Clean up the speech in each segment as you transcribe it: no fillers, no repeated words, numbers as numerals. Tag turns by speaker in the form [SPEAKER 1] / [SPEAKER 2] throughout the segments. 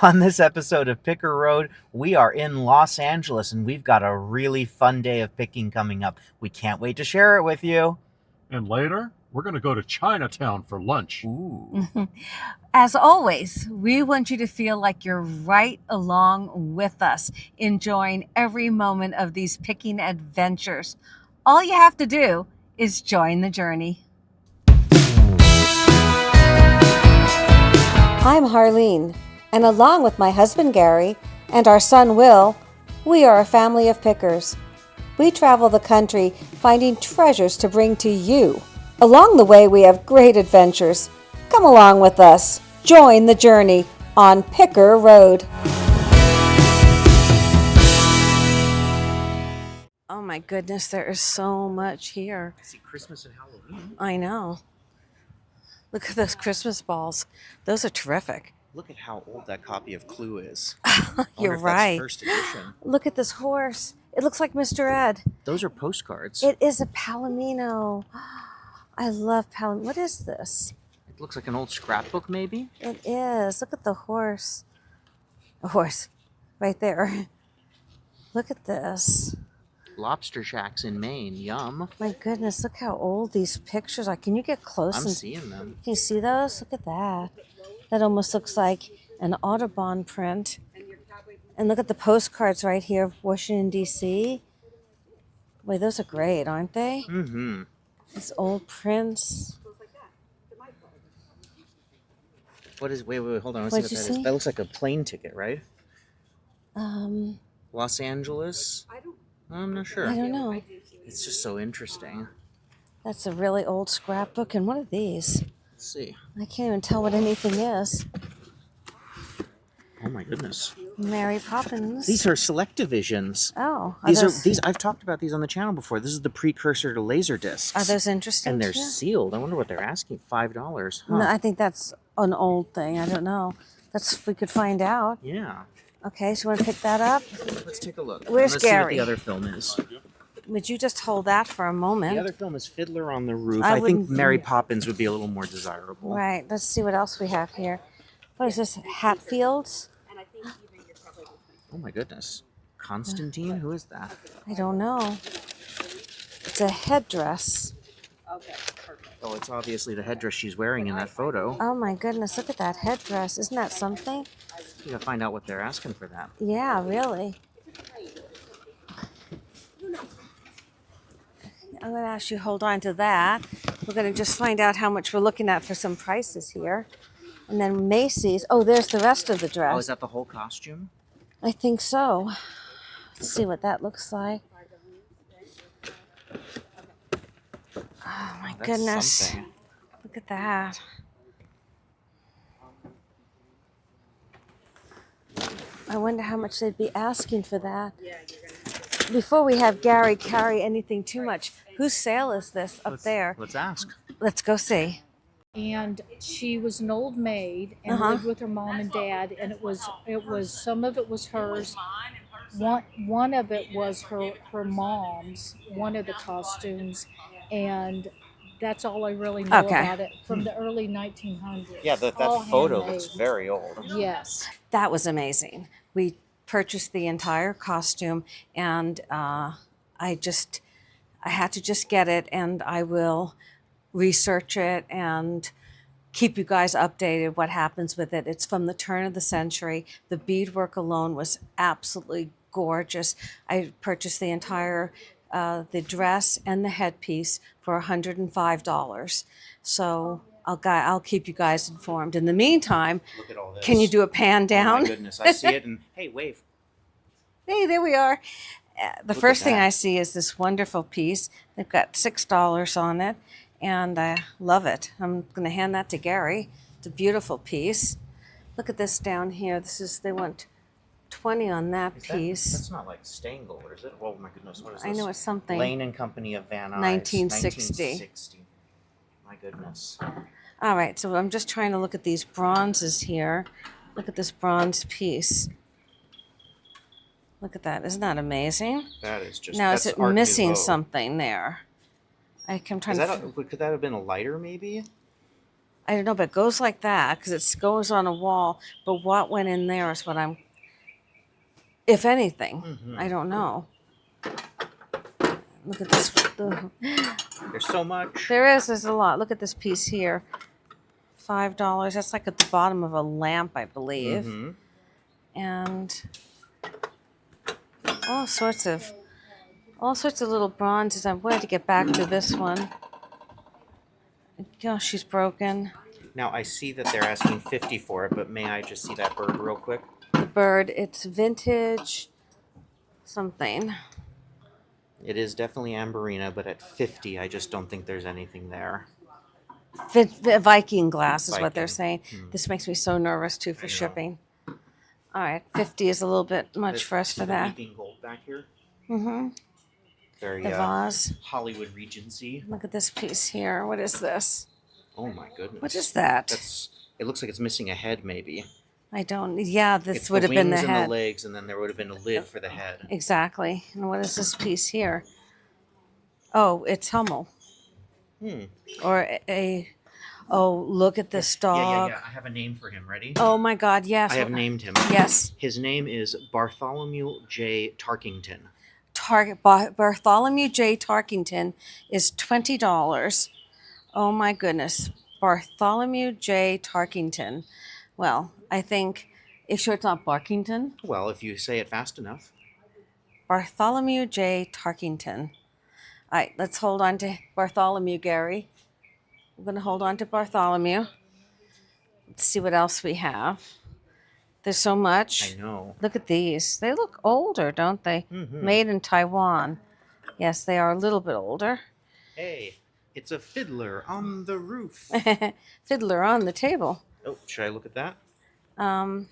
[SPEAKER 1] On this episode of Picker Road, we are in Los Angeles and we've got a really fun day of picking coming up. We can't wait to share it with you.
[SPEAKER 2] And later, we're going to go to Chinatown for lunch.
[SPEAKER 1] Ooh.
[SPEAKER 3] As always, we want you to feel like you're right along with us, enjoying every moment of these picking adventures. All you have to do is join the journey.
[SPEAKER 4] I'm Harleen, and along with my husband Gary and our son Will, we are a family of pickers. We travel the country finding treasures to bring to you. Along the way, we have great adventures. Come along with us. Join the journey on Picker Road. Oh my goodness, there is so much here.
[SPEAKER 1] I see Christmas and Halloween.
[SPEAKER 4] I know. Look at those Christmas balls. Those are terrific.
[SPEAKER 1] Look at how old that copy of Clue is.
[SPEAKER 4] You're
[SPEAKER 1] if that's
[SPEAKER 4] right.
[SPEAKER 1] first edition.
[SPEAKER 4] Look at this horse. It looks like Mr. Ed.
[SPEAKER 1] Those are postcards.
[SPEAKER 4] It is a Palomino. I love Palomino. What is this?
[SPEAKER 1] It looks like an old scrapbook, maybe?
[SPEAKER 4] It is. Look at the horse. A horse right there. Look at this.
[SPEAKER 1] Lobster shacks in Maine. Yum.
[SPEAKER 4] My goodness, look how old these pictures are. Can you get close?
[SPEAKER 1] I'm
[SPEAKER 4] and
[SPEAKER 1] seeing them.
[SPEAKER 4] Can you see those? Look at that. That almost looks like an Audubon print. And look at the postcards right here of Washington, D.C. Boy, those are great, aren't they?
[SPEAKER 1] Mm-hmm.
[SPEAKER 4] These old prints.
[SPEAKER 1] What is, wait, hold on. Let's
[SPEAKER 4] What'd
[SPEAKER 1] see
[SPEAKER 4] you
[SPEAKER 1] what that is.
[SPEAKER 4] see?
[SPEAKER 1] That looks like a plane ticket, right? Los Angeles? I'm not sure.
[SPEAKER 4] I don't know.
[SPEAKER 1] It's just so interesting.
[SPEAKER 4] That's a really old scrapbook. And what are these?
[SPEAKER 1] Let's see.
[SPEAKER 4] I can't even tell what anything is.
[SPEAKER 1] Oh my goodness.
[SPEAKER 4] Mary Poppins.
[SPEAKER 1] These are select divisions.
[SPEAKER 4] Oh,
[SPEAKER 1] These I've talked about these on the channel before. This is the precursor to laser discs.
[SPEAKER 4] Are those interesting?
[SPEAKER 1] And they're
[SPEAKER 4] to you?
[SPEAKER 1] sealed. I wonder what they're asking. $5. Huh.
[SPEAKER 4] No, I think that's an old thing. I don't know. That's we could find out.
[SPEAKER 1] Yeah.
[SPEAKER 4] Okay, so you want to pick that up?
[SPEAKER 1] Let's take a look.
[SPEAKER 4] Where's
[SPEAKER 1] Let's see what
[SPEAKER 4] Gary?
[SPEAKER 1] the other film is.
[SPEAKER 4] Would you just hold that for a moment?
[SPEAKER 1] The other film is Fiddler on the Roof.
[SPEAKER 4] I
[SPEAKER 1] I think
[SPEAKER 4] wouldn't-
[SPEAKER 1] Mary Poppins would be a little more desirable.
[SPEAKER 4] Right. Let's see what else we have here. What is this? Hatfields?
[SPEAKER 1] Oh my goodness. Constantine? Who is that?
[SPEAKER 4] I don't know. It's a headdress.
[SPEAKER 1] Oh, it's obviously the headdress she's wearing in that photo.
[SPEAKER 4] Oh my goodness, look at that headdress. Isn't that something?
[SPEAKER 1] You gotta find out what they're asking for that.
[SPEAKER 4] Yeah, really. I'm going to ask you to hold on to that. We're going to just find out how much we're looking at for some prices here. And then Macy's. Oh, there's the rest of the dress.
[SPEAKER 1] Oh, is that the whole costume?
[SPEAKER 4] I think so. Let's see what that looks like. Oh my
[SPEAKER 1] That's
[SPEAKER 4] goodness.
[SPEAKER 1] something.
[SPEAKER 4] Look at that. I wonder how much they'd be asking for that. Before we have Gary carry anything too much, whose sale is this up there?
[SPEAKER 1] Let's ask.
[SPEAKER 4] Let's go see.
[SPEAKER 5] And she was an old maid and lived with her mom and dad, and it was some of it was hers. One of it was her mom's, one of the costumes, and that's all I really know about it from the early 1900s.
[SPEAKER 1] Yeah, that
[SPEAKER 5] All
[SPEAKER 1] photo
[SPEAKER 5] handmade.
[SPEAKER 1] looks very old.
[SPEAKER 5] Yes.
[SPEAKER 4] That was amazing. We purchased the entire costume, and I had to just get it, and I will research it and keep you guys updated what happens with it. It's from the turn of the century. The beadwork alone was absolutely gorgeous. I purchased the entire the dress and the headpiece for $105. So I'll keep you guys informed. In the meantime,
[SPEAKER 1] Look at all this.
[SPEAKER 4] can you do a pan
[SPEAKER 1] Oh
[SPEAKER 4] down?
[SPEAKER 1] my goodness, I see it and hey, wave.
[SPEAKER 4] Hey, there we are. The
[SPEAKER 1] Look
[SPEAKER 4] first
[SPEAKER 1] at
[SPEAKER 4] thing
[SPEAKER 1] that.
[SPEAKER 4] I see is this wonderful piece. They've got $6 on it, and I love it. I'm going to hand that to Gary. It's a beautiful piece. Look at this down here. They want 20 on that piece.
[SPEAKER 1] That's not like Stengel, or is it? Oh my goodness, what is this?
[SPEAKER 4] I know it's something.
[SPEAKER 1] Lane and Company of Van Nuys.
[SPEAKER 4] 1960.
[SPEAKER 1] 1960. My goodness.
[SPEAKER 4] All right, so I'm just trying to look at these bronzes here. Look at this bronze piece. Look at that. Isn't that amazing?
[SPEAKER 1] That is just.
[SPEAKER 4] Now, is
[SPEAKER 1] that's
[SPEAKER 4] it
[SPEAKER 1] Art
[SPEAKER 4] missing
[SPEAKER 1] Nouveau.
[SPEAKER 4] something there? I'm trying
[SPEAKER 1] Is
[SPEAKER 4] to.
[SPEAKER 1] that could that have been a lighter, maybe?
[SPEAKER 4] I don't know, but it goes like that because it goes on a wall. But what went in there is what I'm, if anything, I don't know. Look at this.
[SPEAKER 1] There's so much.
[SPEAKER 4] There's a lot. Look at this piece here. $5. That's like at the bottom of a lamp, I believe.
[SPEAKER 1] Mm-hmm.
[SPEAKER 4] And all sorts of little bronzes. I wanted to get back to this one. Gosh, she's broken.
[SPEAKER 1] Now I see that they're asking $50 for it, but may I just see that bird real quick?
[SPEAKER 4] The bird, it's vintage something.
[SPEAKER 1] It is definitely Amberina, but at $50, I just don't think there's anything there.
[SPEAKER 4] Viking glass is what they're
[SPEAKER 1] Viking.
[SPEAKER 4] saying. This makes me so nervous too for
[SPEAKER 1] I know.
[SPEAKER 4] shipping. All right, 50 is a little bit much for us
[SPEAKER 1] See
[SPEAKER 4] for
[SPEAKER 1] the
[SPEAKER 4] that.
[SPEAKER 1] weeping gold back here?
[SPEAKER 4] Mm-hmm.
[SPEAKER 1] Very
[SPEAKER 4] The vase.
[SPEAKER 1] Hollywood Regency.
[SPEAKER 4] Look at this piece here. What is this?
[SPEAKER 1] Oh my goodness.
[SPEAKER 4] What is that?
[SPEAKER 1] It looks like it's missing a head, maybe.
[SPEAKER 4] I don't. Yeah, this
[SPEAKER 1] It's
[SPEAKER 4] would
[SPEAKER 1] the
[SPEAKER 4] have been the
[SPEAKER 1] wings and
[SPEAKER 4] head.
[SPEAKER 1] the legs, and then there would have been a lid for the head.
[SPEAKER 4] Exactly. And what is this piece here? Oh, it's Hummel. Or oh, look at this dog.
[SPEAKER 1] Yeah. I have a name for him. Ready?
[SPEAKER 4] Oh my God, yes.
[SPEAKER 1] I have named him.
[SPEAKER 4] Yes.
[SPEAKER 1] His name is Bartholomew J. Tarkington.
[SPEAKER 4] Bartholomew J. Tarkington is $20. Oh my goodness. Bartholomew J. Tarkington. Well, I think, it's sure it's not Barkington?
[SPEAKER 1] Well, if you say it fast enough.
[SPEAKER 4] Bartholomew J. Tarkington. All right, let's hold on to Bartholomew, Gary. I'm going to hold on to Bartholomew. Let's see what else we have. There's so much.
[SPEAKER 1] I know.
[SPEAKER 4] Look at these. They look older, don't they?
[SPEAKER 1] Mm-hmm.
[SPEAKER 4] Made in Taiwan. Yes, they are a little bit older.
[SPEAKER 1] Hey, it's a fiddler on the roof.
[SPEAKER 4] Fiddler on the table.
[SPEAKER 1] Oh, should I look at that?
[SPEAKER 4] No,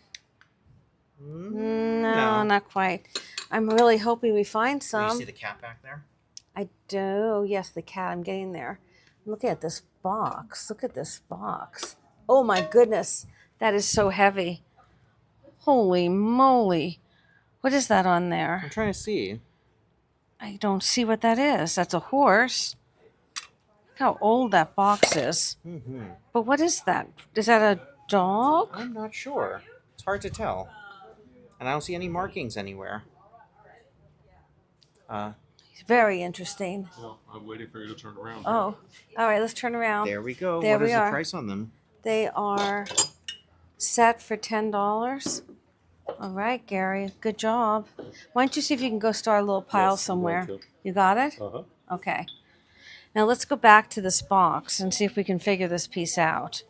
[SPEAKER 4] not quite. I'm really hoping we find
[SPEAKER 1] Do you
[SPEAKER 4] some.
[SPEAKER 1] see the cat back there?
[SPEAKER 4] I do. Yes, the cat. I'm getting there. Look at this box. Look at this box. Oh my goodness. That is so heavy. Holy moly. What is that on
[SPEAKER 1] I'm
[SPEAKER 4] there?
[SPEAKER 1] trying to see.
[SPEAKER 4] I don't see what that is. That's a horse. Look how old that box is.
[SPEAKER 1] Mm-hmm.
[SPEAKER 4] But what is that? Is that a dog?
[SPEAKER 1] I'm not sure. It's hard to tell. And I don't see any markings anywhere.
[SPEAKER 4] Very interesting.
[SPEAKER 2] Well, I'm waiting for you to turn around.
[SPEAKER 4] Oh, all right. Let's turn around.
[SPEAKER 1] There we go.
[SPEAKER 4] There
[SPEAKER 1] What is
[SPEAKER 4] we
[SPEAKER 1] the
[SPEAKER 4] are.
[SPEAKER 1] price on them?
[SPEAKER 4] They are set for $10. All right, Gary. Good job. Why don't you see if you can go start a little pile
[SPEAKER 2] Yes, I'm
[SPEAKER 4] somewhere?
[SPEAKER 2] going to.
[SPEAKER 4] You got it?
[SPEAKER 2] Uh-huh.
[SPEAKER 4] Okay. Now let's go back to this box and see if we can figure this piece out.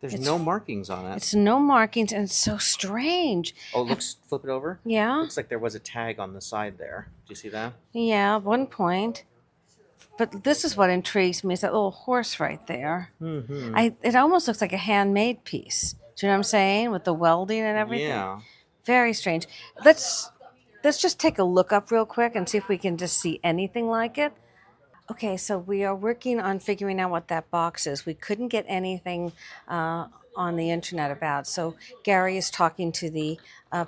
[SPEAKER 1] There's
[SPEAKER 4] It's-
[SPEAKER 1] no markings on it.
[SPEAKER 4] It's no markings and it's so strange.
[SPEAKER 1] Oh, flip it over.
[SPEAKER 4] Yeah?
[SPEAKER 1] Looks like there was a tag on the side there. Do you see that?
[SPEAKER 4] Yeah, at one point. But this is what intrigues me is that little horse right there.
[SPEAKER 1] Mm-hmm.
[SPEAKER 4] It almost looks like a handmade piece. Do you know what I'm saying? With the welding and everything.
[SPEAKER 1] Yeah.
[SPEAKER 4] Very strange. Let's just take a look up real quick and see if we can just see anything like it. Okay, so we are working on figuring out what that box is. We couldn't get anything on the internet about. So Gary is talking to the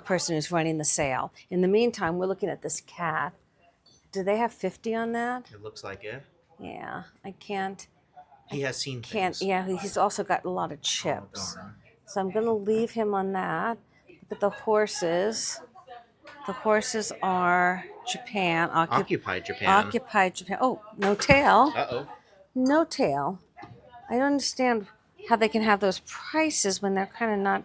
[SPEAKER 4] person who's running the sale. In the meantime, we're looking at this cat. Do they have 50 on that?
[SPEAKER 1] It looks like it.
[SPEAKER 4] Yeah, I can't.
[SPEAKER 1] He has seen
[SPEAKER 4] Can't.
[SPEAKER 1] things.
[SPEAKER 4] Yeah, he's also got a lot of
[SPEAKER 1] Oh,
[SPEAKER 4] chips.
[SPEAKER 1] darn.
[SPEAKER 4] So I'm going to leave him on that. Look at the horses. The horses are Japan.
[SPEAKER 1] Occupied Japan.
[SPEAKER 4] Occupied Japan. Oh, no tail.
[SPEAKER 1] Uh-oh.
[SPEAKER 4] No tail. I don't understand how they can have those prices when they're kind of not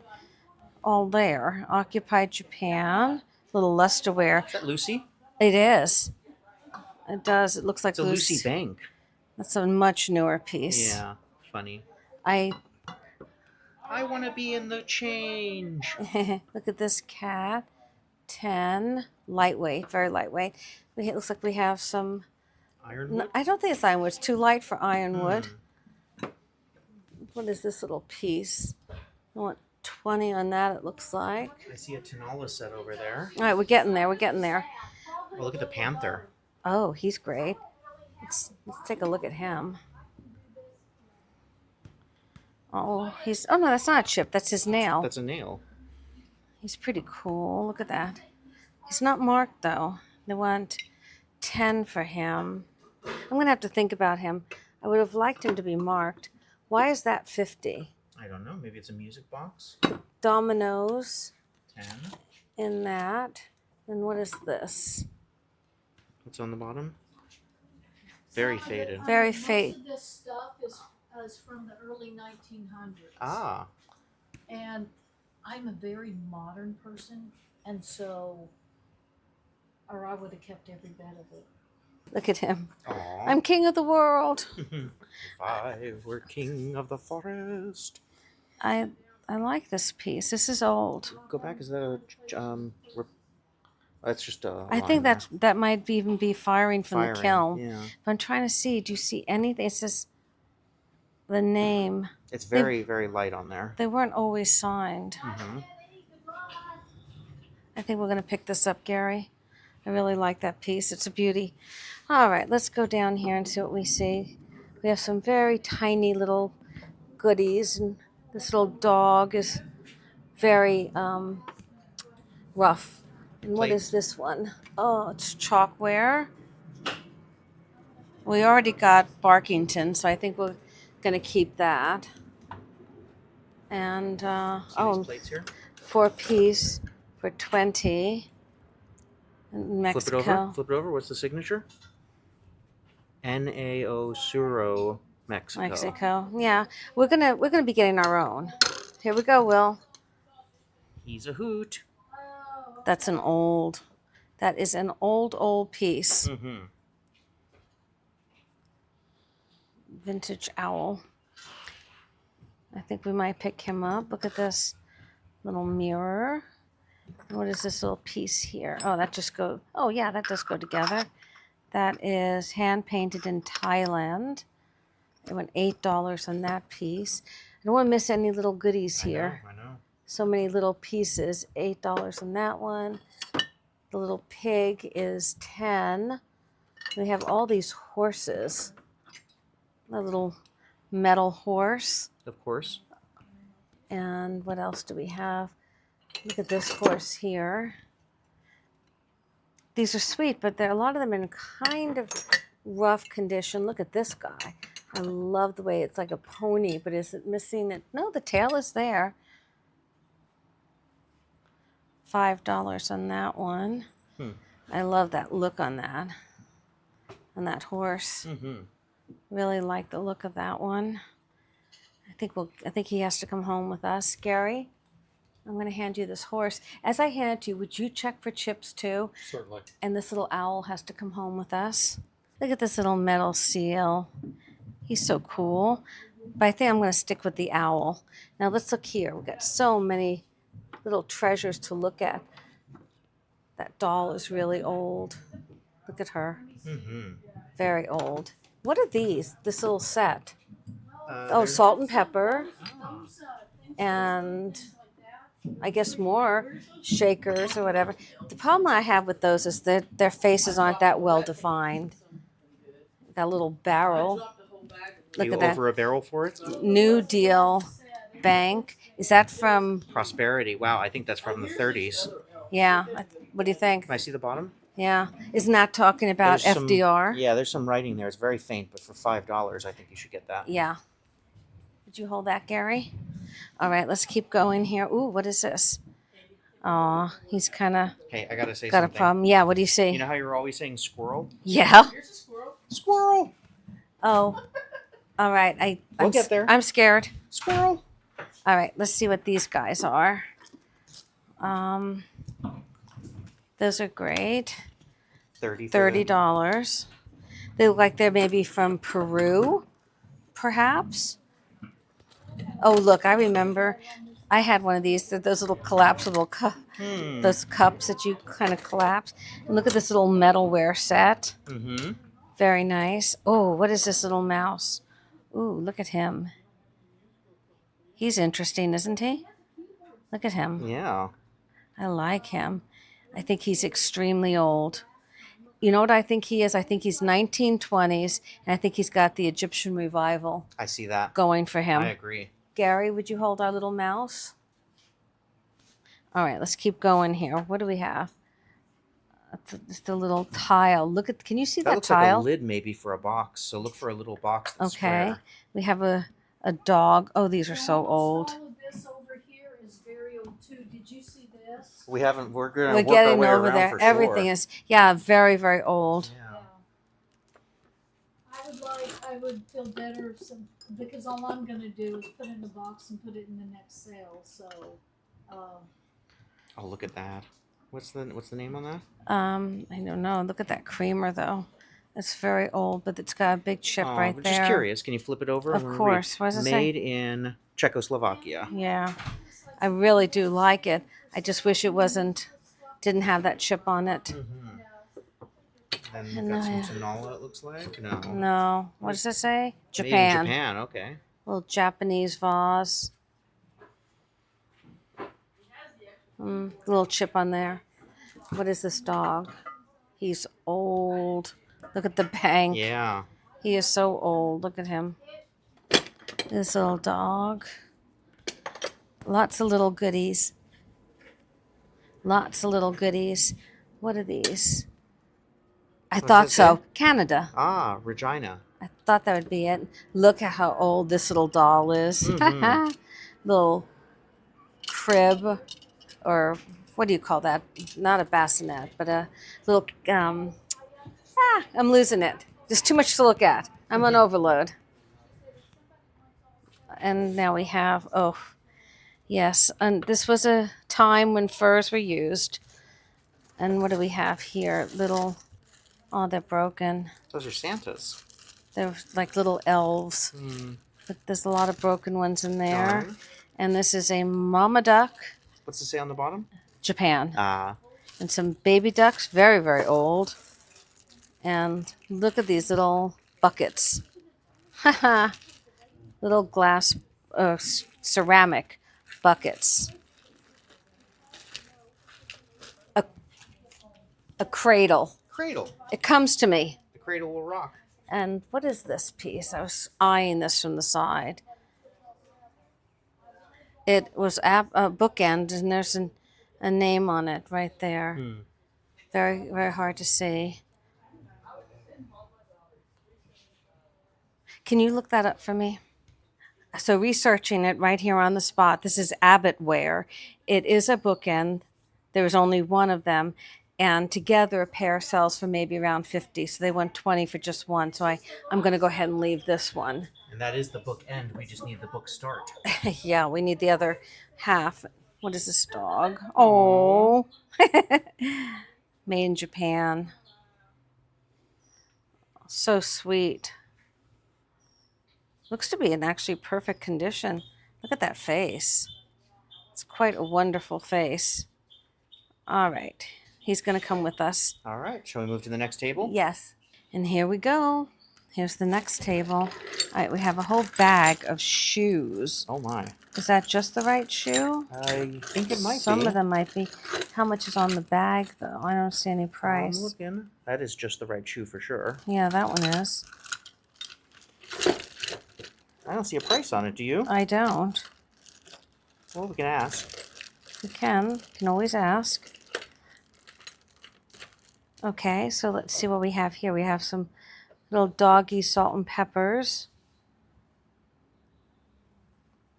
[SPEAKER 4] all there. Occupied Japan. Little lusterware.
[SPEAKER 1] Is that Lucy?
[SPEAKER 4] It is. It does. It looks like
[SPEAKER 1] It's a Lucy Bank.
[SPEAKER 4] That's a much newer piece.
[SPEAKER 1] Yeah. Funny.
[SPEAKER 4] I
[SPEAKER 1] I want to be in the change.
[SPEAKER 4] look at this cat. 10. Lightweight. Very lightweight. It looks like we have some.
[SPEAKER 1] Ironwood?
[SPEAKER 4] I don't think it's ironwood. It's too light for ironwood. What is this little piece? I want 20 on that, it looks like.
[SPEAKER 1] I see a Tanola set over there.
[SPEAKER 4] All right, we're getting there. We're getting there.
[SPEAKER 1] Oh, look at the panther.
[SPEAKER 4] Oh, he's great. Let's take a look at him. Oh, oh no, that's not a chip. That's his nail.
[SPEAKER 1] That's a nail.
[SPEAKER 4] He's pretty cool. Look at that. He's not marked, though. They want 10 for him. I'm going to have to think about him. I would have liked him to be marked. Why is that 50?
[SPEAKER 1] I don't know. Maybe it's a music box.
[SPEAKER 4] Dominoes
[SPEAKER 1] 10.
[SPEAKER 4] in that. And what is this?
[SPEAKER 1] What's on the bottom? Very faded.
[SPEAKER 4] Very
[SPEAKER 5] Most
[SPEAKER 4] faded.
[SPEAKER 5] of this stuff is from the early 1900s.
[SPEAKER 1] Ah.
[SPEAKER 5] And I'm a very modern person, and so, or I would have kept every bit of it.
[SPEAKER 4] Look at him.
[SPEAKER 1] Aw.
[SPEAKER 4] I'm king of the world.
[SPEAKER 1] If I were king of the forest.
[SPEAKER 4] I like this piece. This is old.
[SPEAKER 1] Go back. Is that a that's just a.
[SPEAKER 4] I
[SPEAKER 1] line
[SPEAKER 4] think
[SPEAKER 1] there.
[SPEAKER 4] that might even be firing from the kiln.
[SPEAKER 1] Yeah.
[SPEAKER 4] But I'm trying to see. Do you see anything? It says the name.
[SPEAKER 1] It's very, very light on there.
[SPEAKER 4] They weren't always signed.
[SPEAKER 1] Mm-hmm.
[SPEAKER 4] I think we're going to pick this up, Gary. I really like that piece. It's a beauty. All right, let's go down here and see what we see. We have some very tiny little goodies, and this little dog is very rough. And what
[SPEAKER 1] Plates.
[SPEAKER 4] is this one? Oh, it's chalkware. We already got Barkington, so I think we're going to keep that. And,
[SPEAKER 1] See these plates here?
[SPEAKER 4] 4-piece for 20 in Mexico.
[SPEAKER 1] Flip it over. Flip it over. What's the signature? N.A.O. Suro, Mexico.
[SPEAKER 4] Mexico. Yeah, we're gonna be getting our own. Here we go, Will.
[SPEAKER 1] He's a hoot.
[SPEAKER 4] That is an old piece.
[SPEAKER 1] Mm-hmm.
[SPEAKER 4] Vintage owl. I think we might pick him up. Look at this little mirror. What is this little piece here? Oh, that just goes. Oh, yeah, that does go together. That is hand painted in Thailand. It went $8 on that piece. I don't want to miss any little goodies here.
[SPEAKER 1] I know.
[SPEAKER 4] So many little pieces. $8 on that one. The little pig is 10. We have all these horses. A little metal horse.
[SPEAKER 1] Of course.
[SPEAKER 4] And what else do we have? Look at this horse here. These are sweet, but a lot of them are in kind of rough condition. Look at this guy. I love the way it's like a pony, but is it missing it? No, the tail is there. $5 on that one. I love that look on that horse.
[SPEAKER 1] Mm-hmm.
[SPEAKER 4] Really like the look of that one. I think he has to come home with us. Gary, I'm going to hand you this horse. As I hand it to you, would you check for chips too?
[SPEAKER 2] Certainly.
[SPEAKER 4] And this little owl has to come home with us. Look at this little metal seal. He's so cool. But I think I'm going to stick with the owl. Now let's look here. We've got so many little treasures to look at. That doll is really old. Look at her.
[SPEAKER 1] Mm-hmm.
[SPEAKER 4] Very old. What are these? This little set.
[SPEAKER 1] Oh,
[SPEAKER 4] Salt and pepper. And I guess more shakers or whatever. The problem I have with those is that their faces aren't that well defined. That little barrel. Look at that.
[SPEAKER 1] Over a barrel for it?
[SPEAKER 4] New Deal Bank. Is that from?
[SPEAKER 1] Prosperity. Wow, I think that's from the 30s.
[SPEAKER 4] Yeah. What do you think?
[SPEAKER 1] Can I see the bottom?
[SPEAKER 4] Yeah. Isn't that talking about
[SPEAKER 1] There's some-
[SPEAKER 4] FDR?
[SPEAKER 1] Yeah, there's some writing there. It's very faint, but for $5, I think you should get that.
[SPEAKER 4] Yeah. Would you hold that, Gary? All right, let's keep going here. Ooh, what is this? Aw, he's kind of
[SPEAKER 1] Hey, I gotta say
[SPEAKER 4] got a
[SPEAKER 1] something.
[SPEAKER 4] problem. Yeah, what do you see?
[SPEAKER 1] You know how you're always saying squirrel?
[SPEAKER 4] Yeah.
[SPEAKER 1] Squirrel!
[SPEAKER 4] Oh, all right.
[SPEAKER 1] We'll get there.
[SPEAKER 4] I'm scared.
[SPEAKER 1] Squirrel!
[SPEAKER 4] All right, let's see what these guys are. Those are great. $30. They look like they're maybe from Peru, perhaps. Oh, look, I remember I had one of these, those little collapsible those cups that you kind of collapse. And look at this little metalware set.
[SPEAKER 1] Mm-hmm.
[SPEAKER 4] Very nice. Oh, what is this little mouse? Ooh, look at him. He's interesting, isn't he? Look at him.
[SPEAKER 1] Yeah.
[SPEAKER 4] I like him. I think he's extremely old. You know what I think he is? I think he's 1920s, and I think he's got the Egyptian revival
[SPEAKER 1] I see that.
[SPEAKER 4] going for him.
[SPEAKER 1] I agree.
[SPEAKER 4] Gary, would you hold our little mouse? All right, let's keep going here. What do we have? Just a little tile. Look at. Can you see
[SPEAKER 1] That
[SPEAKER 4] that
[SPEAKER 1] looks like
[SPEAKER 4] tile?
[SPEAKER 1] a lid maybe for a box. So look for a little box that's
[SPEAKER 4] Okay.
[SPEAKER 1] square.
[SPEAKER 4] We have a a dog. Oh, these are so old.
[SPEAKER 5] All of this over here is very old too. Did you see this?
[SPEAKER 1] We haven't. We're gonna
[SPEAKER 4] We're
[SPEAKER 1] work our
[SPEAKER 4] getting
[SPEAKER 1] way
[SPEAKER 4] over
[SPEAKER 1] around
[SPEAKER 4] there.
[SPEAKER 1] for
[SPEAKER 4] Everything
[SPEAKER 1] sure.
[SPEAKER 4] is, yeah, very, very old.
[SPEAKER 1] Yeah.
[SPEAKER 5] I would feel better if because all I'm gonna do is put it in the box and put it in the next sale. So,
[SPEAKER 1] Oh, look at that. What's the name on that?
[SPEAKER 4] I don't know. Look at that creamer though. It's very old, but it's got a big chip right
[SPEAKER 1] I'm
[SPEAKER 4] there.
[SPEAKER 1] just curious. Can you flip it over?
[SPEAKER 4] Of
[SPEAKER 1] I'm gonna
[SPEAKER 4] course.
[SPEAKER 1] read.
[SPEAKER 4] What does it say?
[SPEAKER 1] Made in Czechoslovakia.
[SPEAKER 4] Yeah, I really do like it. I just wish it didn't have that chip on it.
[SPEAKER 1] And we've got some Tanola, it looks like. No.
[SPEAKER 4] No. What does it say?
[SPEAKER 1] Made in
[SPEAKER 4] Japan.
[SPEAKER 1] Japan. Okay.
[SPEAKER 4] Little Japanese vase. Little chip on there. What is this dog? He's old. Look at the bank.
[SPEAKER 1] Yeah.
[SPEAKER 4] He is so old. Look at him. This little dog. Lots of little goodies. Lots of little goodies. What are these? I
[SPEAKER 1] does
[SPEAKER 4] thought
[SPEAKER 1] it
[SPEAKER 4] so.
[SPEAKER 1] say?
[SPEAKER 4] Canada.
[SPEAKER 1] Ah, Regina.
[SPEAKER 4] I thought that would be it. Look at how old this little doll is. Little crib, or what do you call that? Not a bassinet, but a little. I'm losing it. There's too much to look at. I'm on overload. And now we have, oh, yes. And this was a time when furs were used. And what do we have here? Little, oh, they're broken.
[SPEAKER 1] Those are Santas.
[SPEAKER 4] They're like little elves. But there's a lot of broken ones in there.
[SPEAKER 1] Darn.
[SPEAKER 4] And this is a mama duck,
[SPEAKER 1] What's it say on the bottom?
[SPEAKER 4] Japan.
[SPEAKER 1] Ah.
[SPEAKER 4] And some baby ducks, very, very old. And look at these little buckets. Little glass, ceramic buckets. A cradle.
[SPEAKER 1] Cradle.
[SPEAKER 4] It comes to me.
[SPEAKER 1] The cradle will rock.
[SPEAKER 4] And what is this piece? I was eyeing this from the side. It was a bookend, and there's a name on it right there. Very, very hard to see. Can you look that up for me? So researching it right here on the spot, this is Abbott ware. It is a bookend. There was only one of them. And together a pair sells for maybe around 50. So they want 20 for just one. So I'm going to go ahead and leave this one.
[SPEAKER 1] And that is the book end. We just need the book start.
[SPEAKER 4] Yeah, we need the other half. What is this dog? Oh. Made in Japan. So sweet. Looks to be in actually perfect condition. Look at that face. It's quite a wonderful face. All right. He's going to come with us.
[SPEAKER 1] All right. Shall we move to the next table?
[SPEAKER 4] Yes. And here we go. Here's the next table. All right, we have a whole bag of shoes.
[SPEAKER 1] Oh, my.
[SPEAKER 4] Is that just the right shoe?
[SPEAKER 1] I think it might
[SPEAKER 4] Some
[SPEAKER 1] be.
[SPEAKER 4] of them might be. How much is on the bag, though? I don't see any
[SPEAKER 1] I'm
[SPEAKER 4] price.
[SPEAKER 1] looking. That is just the right shoe for sure.
[SPEAKER 4] Yeah, that one is.
[SPEAKER 1] I don't see a price on it. Do you?
[SPEAKER 4] I don't.
[SPEAKER 1] Well, we can ask.
[SPEAKER 4] You can always ask. Okay, so let's see what we have here. We have some little doggy salt and peppers.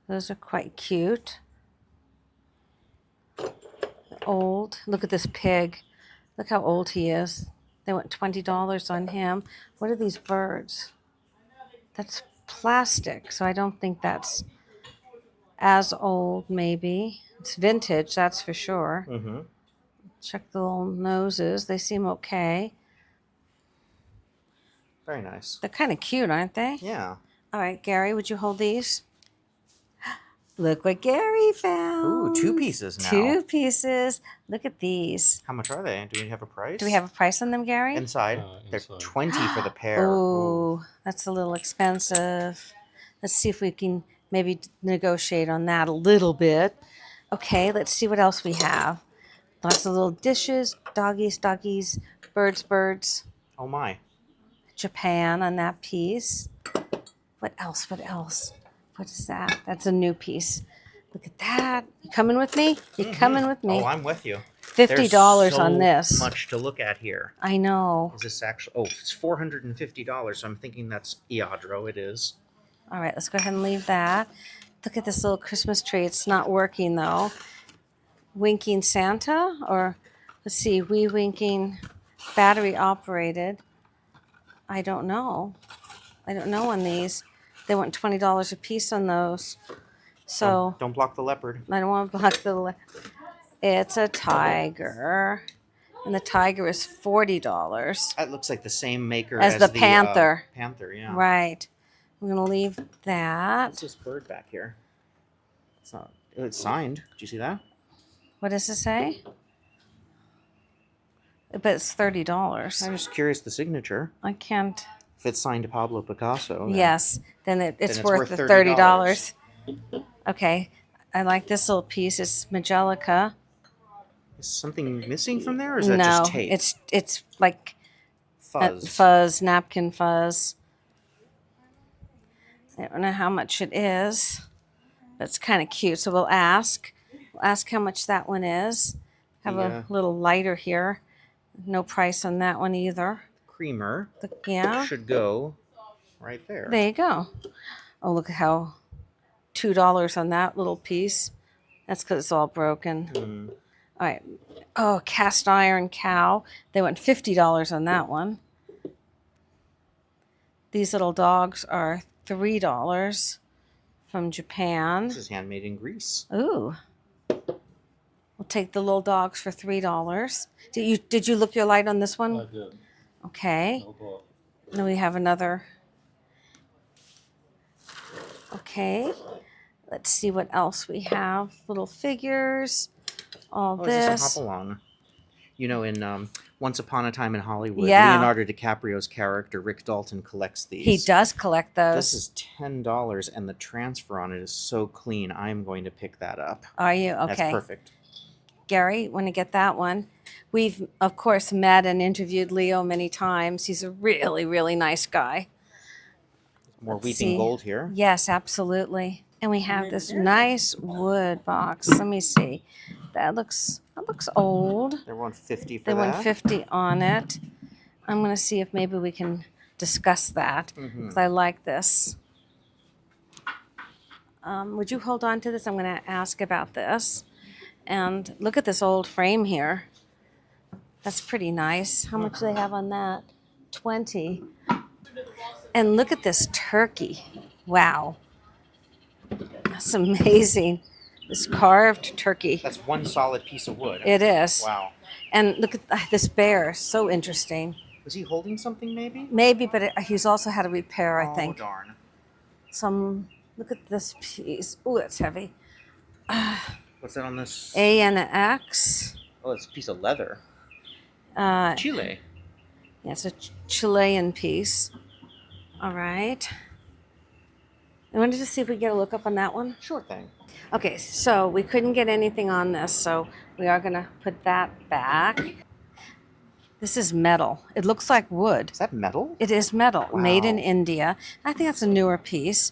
[SPEAKER 4] Those are quite cute. Old. Look at this pig. Look how old he is. They went $20 on him. What are these birds? That's plastic, so I don't think that's as old, maybe. It's vintage, that's for sure.
[SPEAKER 1] Mm-hmm.
[SPEAKER 4] Check the little noses. They seem okay.
[SPEAKER 1] Very nice.
[SPEAKER 4] They're kind of cute, aren't they?
[SPEAKER 1] Yeah.
[SPEAKER 4] All right, Gary, would you hold these? Look what Gary found.
[SPEAKER 1] Ooh, 2 pieces now.
[SPEAKER 4] 2 pieces. Look at these.
[SPEAKER 1] How much are they? Do we have a price?
[SPEAKER 4] Do we have a price on them, Gary?
[SPEAKER 1] Inside. They're
[SPEAKER 2] Inside.
[SPEAKER 1] 20 for the pair.
[SPEAKER 4] Oh, that's a little expensive. Let's see if we can maybe negotiate on that a little bit. Okay, let's see what else we have. Lots of little dishes, doggies, birds.
[SPEAKER 1] Oh, my.
[SPEAKER 4] Japan on that piece. What else? What is that? That's a new piece. Look at that. You coming with me? You coming with me?
[SPEAKER 1] Oh, I'm with you.
[SPEAKER 4] $50
[SPEAKER 1] There's
[SPEAKER 4] on this.
[SPEAKER 1] so much to look at here.
[SPEAKER 4] I know.
[SPEAKER 1] Is this actually... Oh, it's $450, so I'm thinking that's Iadro. It is.
[SPEAKER 4] All right, let's go ahead and leave that. Look at this little Christmas tree. It's not working though. Winking Santa, or let's see, we winking battery operated. I don't know. I don't know on these. They want $20 a piece on those. So
[SPEAKER 1] Don't block the leopard.
[SPEAKER 4] I don't want to block the. It's a tiger, and the tiger is $40
[SPEAKER 1] That looks like the same maker
[SPEAKER 4] as the
[SPEAKER 1] the
[SPEAKER 4] panther.
[SPEAKER 1] Panther, yeah.
[SPEAKER 4] Right. I'm gonna leave that.
[SPEAKER 1] What's this bird back here? It's signed. Did you see that?
[SPEAKER 4] What does it say? But it's $30.
[SPEAKER 1] I'm just curious the signature.
[SPEAKER 4] I can't.
[SPEAKER 1] If it's signed to Pablo Picasso.
[SPEAKER 4] Yes, then it's
[SPEAKER 1] it's
[SPEAKER 4] worth
[SPEAKER 1] worth
[SPEAKER 4] the
[SPEAKER 1] $30.
[SPEAKER 4] $30. Okay, I like this little piece. It's Magelica.
[SPEAKER 1] Is something missing from there, or is that
[SPEAKER 4] No,
[SPEAKER 1] just tape?
[SPEAKER 4] it's like
[SPEAKER 1] fuzz.
[SPEAKER 4] fuzz, napkin fuzz. I don't know how much it is, but it's kind of cute. So we'll ask. We'll ask how much that one is. Have
[SPEAKER 1] Yeah.
[SPEAKER 4] a little lighter here. No price on that one either.
[SPEAKER 1] Creamer
[SPEAKER 4] Yeah.
[SPEAKER 1] should go right there.
[SPEAKER 4] There you go. Oh, look at how $2 on that little piece. That's because it's all broken.
[SPEAKER 1] Mm.
[SPEAKER 4] All right. Oh, cast iron cow. They went $50 on that one. These little dogs are $3 from Japan.
[SPEAKER 1] This is handmade in Greece.
[SPEAKER 4] Ooh. We'll take the little dogs for $3. Did you look your light on this one?
[SPEAKER 2] I did.
[SPEAKER 4] Okay.
[SPEAKER 2] No problem.
[SPEAKER 4] Then we have another. Okay. Let's see what else we have. Little figures. All
[SPEAKER 1] Oh, is this
[SPEAKER 4] this.
[SPEAKER 1] a hop along? You know, in Once Upon a Time in Hollywood,
[SPEAKER 4] Yeah.
[SPEAKER 1] Leonardo DiCaprio's character Rick Dalton collects these.
[SPEAKER 4] He does collect those.
[SPEAKER 1] This is $10, and the transfer on it is so clean. I'm going to pick that up.
[SPEAKER 4] Are you? Okay.
[SPEAKER 1] That's perfect.
[SPEAKER 4] Gary, want to get that one? We've, of course, met and interviewed Leo many times. He's a really, really nice guy.
[SPEAKER 1] More
[SPEAKER 4] Let's
[SPEAKER 1] weeping
[SPEAKER 4] see.
[SPEAKER 1] gold here.
[SPEAKER 4] Yes, absolutely. And we have this nice wood box. Let me see. That looks old.
[SPEAKER 1] They're 150 for
[SPEAKER 4] They
[SPEAKER 1] that.
[SPEAKER 4] went 50 on it. I'm going to see if maybe we can discuss that because I like this. Would you hold on to this? I'm going to ask about this. And look at this old frame here. That's pretty nice. How much do they have on that? 20. And look at this turkey. Wow. That's amazing. This carved turkey.
[SPEAKER 1] That's one solid piece of wood.
[SPEAKER 4] It is.
[SPEAKER 1] Wow.
[SPEAKER 4] And look at this bear. So interesting.
[SPEAKER 1] Was he holding something, maybe?
[SPEAKER 4] Maybe, but he's also had a repair, I think.
[SPEAKER 1] Oh, darn.
[SPEAKER 4] Look at this piece. Ooh, that's heavy.
[SPEAKER 1] What's that on this?
[SPEAKER 4] A and an X.
[SPEAKER 1] Oh, it's a piece of leather. Chile.
[SPEAKER 4] Yeah, it's a Chilean piece. All right. I wanted to see if we get a look up on that one.
[SPEAKER 1] Sure thing.
[SPEAKER 4] Okay, so we couldn't get anything on this, so we are going to put that back. This is metal. It looks like wood.
[SPEAKER 1] Is that metal?
[SPEAKER 4] It is metal, made in
[SPEAKER 1] Wow.
[SPEAKER 4] India. I think that's a newer piece.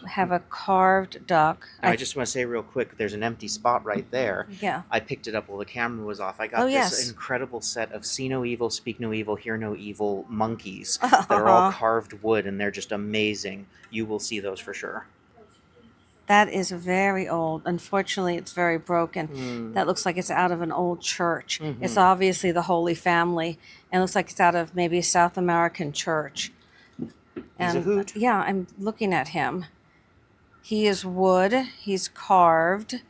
[SPEAKER 4] We have a carved duck.
[SPEAKER 1] I just want to say real quick, there's an empty spot right there.
[SPEAKER 4] Yeah.
[SPEAKER 1] I picked it up while the camera was off. I got
[SPEAKER 4] Oh,
[SPEAKER 1] this
[SPEAKER 4] yes.
[SPEAKER 1] incredible set of see no evil, speak no evil, hear no evil monkeys that are all carved wood, and they're just amazing. You will see those for sure.
[SPEAKER 4] That is very old. Unfortunately, it's very broken. That looks like it's out of an old church. It's obviously the Holy Family, and looks like it's out of maybe a South American church.
[SPEAKER 1] He's a hoot.
[SPEAKER 4] Yeah, I'm looking at him. He is wood. He's carved.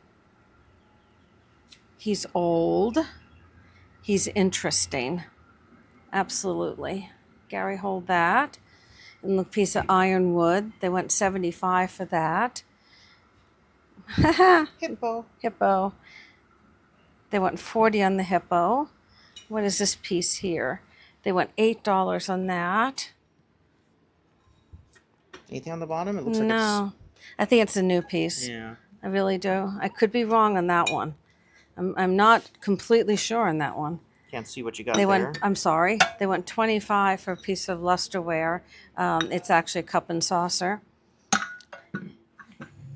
[SPEAKER 4] He's old. He's interesting. Absolutely. Gary, hold that. And the piece of ironwood. They went $75 for that.
[SPEAKER 1] Hippo.
[SPEAKER 4] Hippo. They went $40 on the hippo. What is this piece here? They went $8 on that.
[SPEAKER 1] Anything on the bottom? It looks like
[SPEAKER 4] No, I think it's a new piece.
[SPEAKER 1] it's... Yeah.
[SPEAKER 4] I really do. I could be wrong on that one. I'm not completely sure on that one.
[SPEAKER 1] Can't see what you got
[SPEAKER 4] They
[SPEAKER 1] there.
[SPEAKER 4] went. I'm sorry. They went $25 for a piece of lusterware. It's actually a cup and saucer.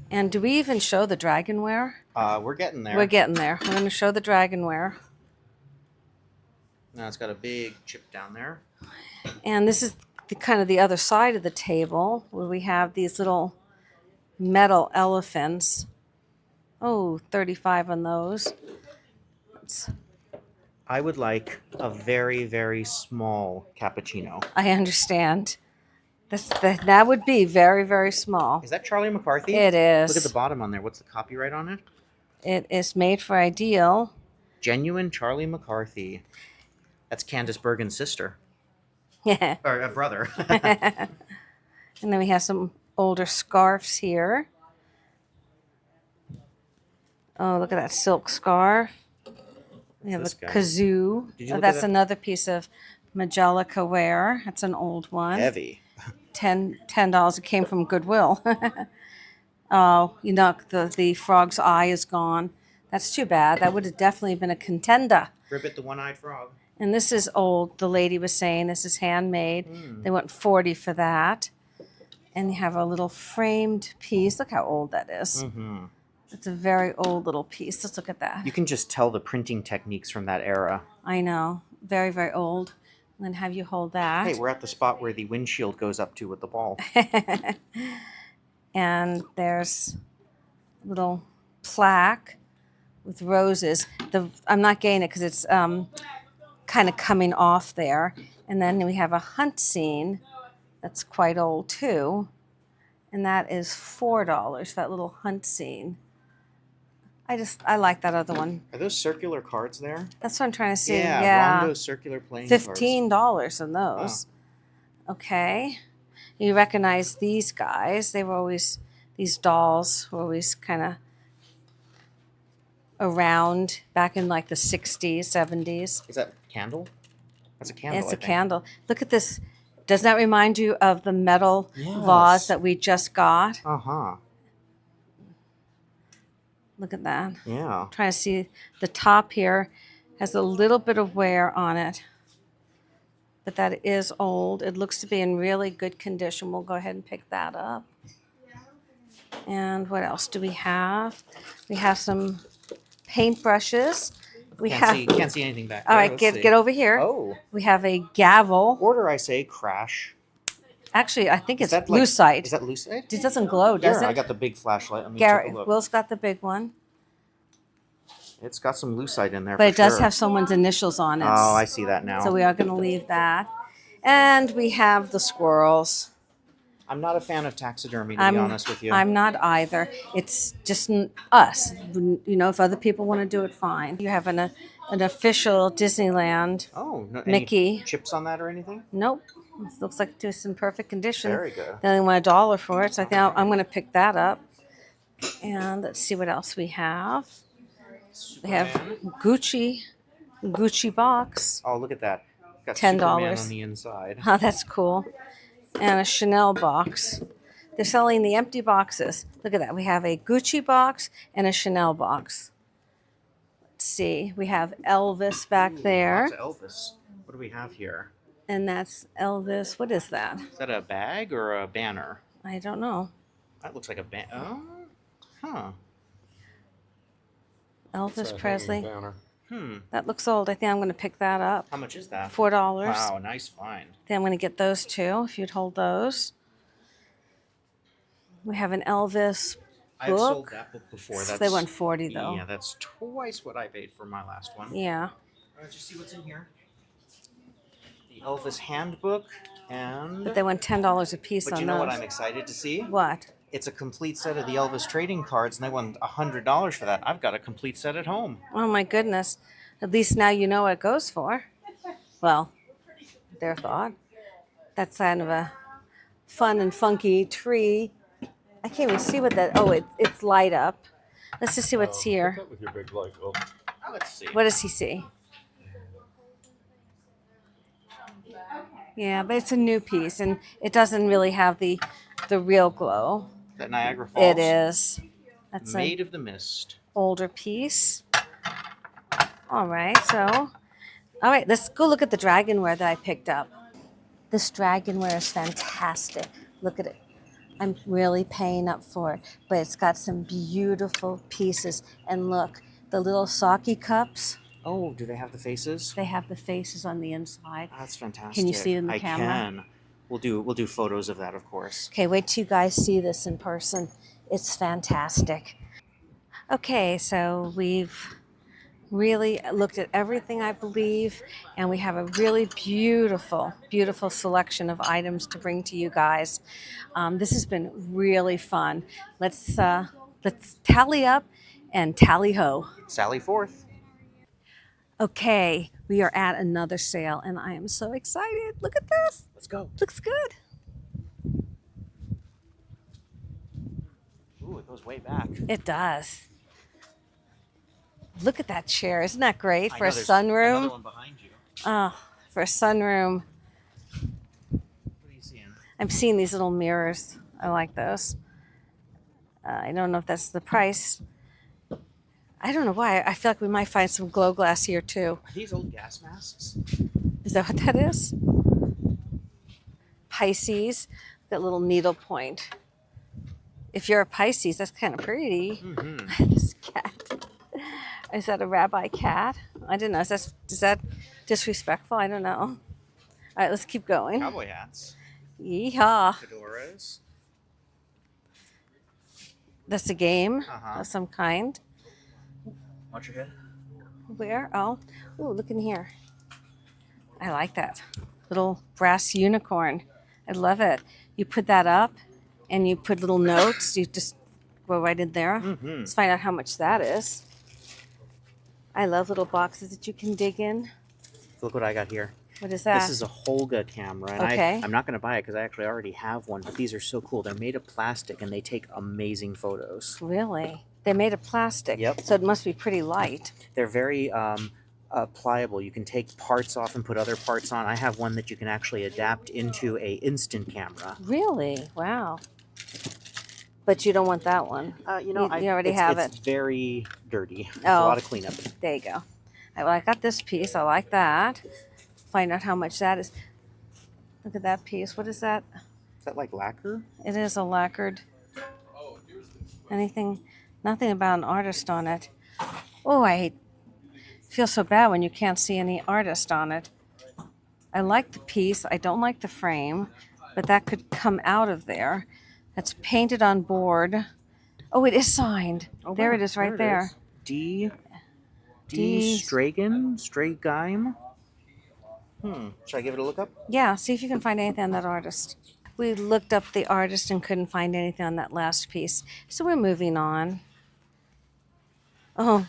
[SPEAKER 4] And do we even show the dragonware?
[SPEAKER 1] We're getting there.
[SPEAKER 4] We're getting there. We're going to show the dragonware.
[SPEAKER 1] Now it's got a big chip down there.
[SPEAKER 4] And this is the kind of the other side of the table where we have these little metal elephants. Oh, 35 on those.
[SPEAKER 1] I would like a very, very small cappuccino.
[SPEAKER 4] I understand. That would be very, very small.
[SPEAKER 1] Is that Charlie McCarthy?
[SPEAKER 4] It is.
[SPEAKER 1] Look at the bottom on there. What's the copyright on it?
[SPEAKER 4] It is made for Ideal.
[SPEAKER 1] Genuine Charlie McCarthy. That's Candace Bergen's sister.
[SPEAKER 4] Yeah.
[SPEAKER 1] Or a brother.
[SPEAKER 4] And then we have some older scarves here. Oh, look at that silk scarf. We have a
[SPEAKER 1] This guy.
[SPEAKER 4] kazoo.
[SPEAKER 1] Did you look at
[SPEAKER 4] That's
[SPEAKER 1] that?
[SPEAKER 4] another piece of Majolica ware. That's an old one.
[SPEAKER 1] Heavy.
[SPEAKER 4] $10. It came from Goodwill. Oh, you know, the frog's eye is gone. That's too bad. That would have definitely been a contender.
[SPEAKER 1] Ribbit the one-eyed frog.
[SPEAKER 4] And this is old. The lady was saying this is handmade. They went $40 for that. And you have a little framed piece. Look how old that is.
[SPEAKER 1] Mm-hmm.
[SPEAKER 4] It's a very old little piece. Let's look at that.
[SPEAKER 1] You can just tell the printing techniques from that era.
[SPEAKER 4] I know. Very, very old. And then have you hold that.
[SPEAKER 1] Hey, we're at the spot where the windshield goes up to with the ball.
[SPEAKER 4] And there's a little plaque with roses. I'm not getting it because it's kind of coming off there. And then we have a hunt scene that's quite old too. And that is $4, that little hunt scene. I like that other one.
[SPEAKER 1] Are those circular cards there?
[SPEAKER 4] That's what I'm trying to see.
[SPEAKER 1] Yeah. Rondo's circular playing cards.
[SPEAKER 4] $15 on those. Okay. You recognize these guys. They were always, these dolls were always kind of around back in like the 60s, 70s.
[SPEAKER 1] Is that a candle? That's a candle.
[SPEAKER 4] It's
[SPEAKER 1] I
[SPEAKER 4] a
[SPEAKER 1] think.
[SPEAKER 4] candle. Look at this. Doesn't that remind you of the metal
[SPEAKER 1] Yes.
[SPEAKER 4] vase that we just got?
[SPEAKER 1] Uh-huh.
[SPEAKER 4] Look at that.
[SPEAKER 1] Yeah.
[SPEAKER 4] Trying to see the top here has a little bit of wear on it, but that is old. It looks to be in really good condition. We'll go ahead and pick that up. And what else do we have? We have some paintbrushes. We
[SPEAKER 1] Can't see anything back there.
[SPEAKER 4] All right,
[SPEAKER 1] Let's see.
[SPEAKER 4] get over here.
[SPEAKER 1] Oh.
[SPEAKER 4] We have a gavel.
[SPEAKER 1] Order, I say, crash.
[SPEAKER 4] Actually, I think it's
[SPEAKER 1] Is that like-
[SPEAKER 4] lucite.
[SPEAKER 1] Is that lucite?
[SPEAKER 4] It doesn't glow, does
[SPEAKER 1] Here,
[SPEAKER 4] it?
[SPEAKER 1] I got the big flashlight. Let me
[SPEAKER 4] Garrett,
[SPEAKER 1] take a look.
[SPEAKER 4] Will's got the big one,
[SPEAKER 1] It's got some lucite in there
[SPEAKER 4] but
[SPEAKER 1] for
[SPEAKER 4] it does
[SPEAKER 1] sure.
[SPEAKER 4] have someone's initials on it.
[SPEAKER 1] Oh, I see that now.
[SPEAKER 4] So we are going to leave that. And we have the squirrels.
[SPEAKER 1] I'm not a fan of taxidermy, to be honest with you.
[SPEAKER 4] I'm not either. It's just us. You know, if other people want to do it, fine. You have an official Disneyland.
[SPEAKER 1] Oh, no,
[SPEAKER 4] Mickey.
[SPEAKER 1] any chips on that or anything?
[SPEAKER 4] Nope. It looks like it's in perfect condition.
[SPEAKER 1] Very good.
[SPEAKER 4] They only want $1 for it, so I think I'm going to pick that up. And let's see what else we have. We have Gucci box.
[SPEAKER 1] Oh, look at that. Got
[SPEAKER 4] $10.
[SPEAKER 1] Superman on the inside.
[SPEAKER 4] Oh, that's cool. And a Chanel box. They're selling the empty boxes. Look at that. We have a Gucci box and a Chanel box. Let's see. We have Elvis back there.
[SPEAKER 1] Lots of Elvis. What do we have here?
[SPEAKER 4] And that's Elvis. What is that?
[SPEAKER 1] Is that a bag or a banner?
[SPEAKER 4] I don't know.
[SPEAKER 1] That looks like a banner. Oh, huh.
[SPEAKER 4] Elvis Presley.
[SPEAKER 1] Hmm.
[SPEAKER 4] That looks old. I think I'm going to pick that up.
[SPEAKER 1] How much is that?
[SPEAKER 4] $4.
[SPEAKER 1] Wow, nice find.
[SPEAKER 4] Then I'm going to get those two, if you'd hold those. We have an Elvis
[SPEAKER 1] I've sold
[SPEAKER 4] book.
[SPEAKER 1] that book before.
[SPEAKER 4] So
[SPEAKER 1] That's,
[SPEAKER 4] they went $40 though.
[SPEAKER 1] Yeah, that's twice what I paid for my last one.
[SPEAKER 4] Yeah.
[SPEAKER 1] Let's just see what's in here. The Elvis handbook and...
[SPEAKER 4] But they went $10 a piece
[SPEAKER 1] But
[SPEAKER 4] on
[SPEAKER 1] you know
[SPEAKER 4] those.
[SPEAKER 1] what I'm excited to see?
[SPEAKER 4] What?
[SPEAKER 1] It's a complete set of the Elvis trading cards, and they won $100 for that. I've got a complete set at home.
[SPEAKER 4] Oh my goodness. At least now you know what it goes for. Well, their thought. That's kind of a fun and funky tree. I can't even see what that, oh, it's light up. Let's just see what's here.
[SPEAKER 2] With your big light bulb.
[SPEAKER 1] Let's see.
[SPEAKER 4] What does he see? Yeah, but it's a new piece, and it doesn't really have the real glow.
[SPEAKER 1] Is that Niagara Falls?
[SPEAKER 4] It is. That's
[SPEAKER 1] Made of the Mist.
[SPEAKER 4] older piece. All right, let's go look at the dragonware that I picked up. This dragonware is fantastic. Look at it. I'm really paying up for it, but it's got some beautiful pieces. And look, the little sake cups,
[SPEAKER 1] Oh, do they have the faces?
[SPEAKER 4] they have the faces on the inside.
[SPEAKER 1] That's fantastic.
[SPEAKER 4] Can you see it in the
[SPEAKER 1] I
[SPEAKER 4] camera?
[SPEAKER 1] can. we'll do photos of that, of course.
[SPEAKER 4] Okay, wait till you guys see this in person. It's fantastic. Okay, so we've really looked at everything, I believe, and we have a really beautiful, beautiful selection of items to bring to you guys. This has been really fun. Let's tally up and tally ho.
[SPEAKER 1] Sally forth.
[SPEAKER 4] Okay, we are at another sale, and I am so excited. Look at this.
[SPEAKER 1] Let's go.
[SPEAKER 4] Looks good.
[SPEAKER 1] Ooh, it goes way back.
[SPEAKER 4] It does. Look at that chair. Isn't that great
[SPEAKER 1] I
[SPEAKER 4] for
[SPEAKER 1] know
[SPEAKER 4] a
[SPEAKER 1] there's
[SPEAKER 4] sunroom?
[SPEAKER 1] Another one behind you.
[SPEAKER 4] Oh, for a sunroom.
[SPEAKER 1] What are you seeing?
[SPEAKER 4] I'm seeing these little mirrors. I like those. I don't know if that's the price. I don't know why. I feel like we might find some glow glass here too.
[SPEAKER 1] Are these old gas masks?
[SPEAKER 4] Is that what that is? Pisces. That little needle point. If you're a Pisces, that's kind of pretty.
[SPEAKER 1] Mm-hmm.
[SPEAKER 4] This cat. Is that a rabbi cat? I don't know. Is that disrespectful? I don't know. All right, let's keep going.
[SPEAKER 1] Cowboy hats.
[SPEAKER 4] Yeehaw.
[SPEAKER 1] Fedoras.
[SPEAKER 4] That's a game
[SPEAKER 1] Uh-huh.
[SPEAKER 4] of some kind.
[SPEAKER 1] Watch your head.
[SPEAKER 4] Where? Oh, ooh, look in here. I like that. Little brass unicorn. I love it. You put that up and you put little notes. You just go right in there.
[SPEAKER 1] Mm-hmm.
[SPEAKER 4] Let's find out how much that is. I love little boxes that you can dig in.
[SPEAKER 1] Look what I got here.
[SPEAKER 4] What is that?
[SPEAKER 1] This is a Holga camera, and
[SPEAKER 4] Okay.
[SPEAKER 1] I'm not going to buy it because I actually already have one, but these are so cool. They're made of plastic, and they take amazing photos.
[SPEAKER 4] Really? They made of plastic.
[SPEAKER 1] Yep.
[SPEAKER 4] So it must be pretty light.
[SPEAKER 1] They're very pliable. You can take parts off and put other parts on. I have one that you can actually adapt into a instant camera.
[SPEAKER 4] Really? Wow. But you don't want that one.
[SPEAKER 1] You know,
[SPEAKER 4] You already have
[SPEAKER 1] It's
[SPEAKER 4] it.
[SPEAKER 1] very dirty. It's
[SPEAKER 4] Oh.
[SPEAKER 1] a lot of cleanup.
[SPEAKER 4] There you go. All right, well, I got this piece. I like that. Find out how much that is. Look at that piece. What is that?
[SPEAKER 1] Is that like lacquer?
[SPEAKER 4] It is a lacquered. Nothing about an artist on it. Oh, I feel so bad when you can't see any artist on it. I like the piece. I don't like the frame, but that could come out of there. That's painted on board. Oh, it is signed.
[SPEAKER 1] Oh,
[SPEAKER 4] there
[SPEAKER 1] wow.
[SPEAKER 4] it is right
[SPEAKER 1] There
[SPEAKER 4] there.
[SPEAKER 1] it is. D.
[SPEAKER 4] D.
[SPEAKER 1] Stragan? Stragheim? Should I give it a look up?
[SPEAKER 4] Yeah, see if you can find anything on that artist. We looked up the artist and couldn't find anything on that last piece. So we're moving on. Oh,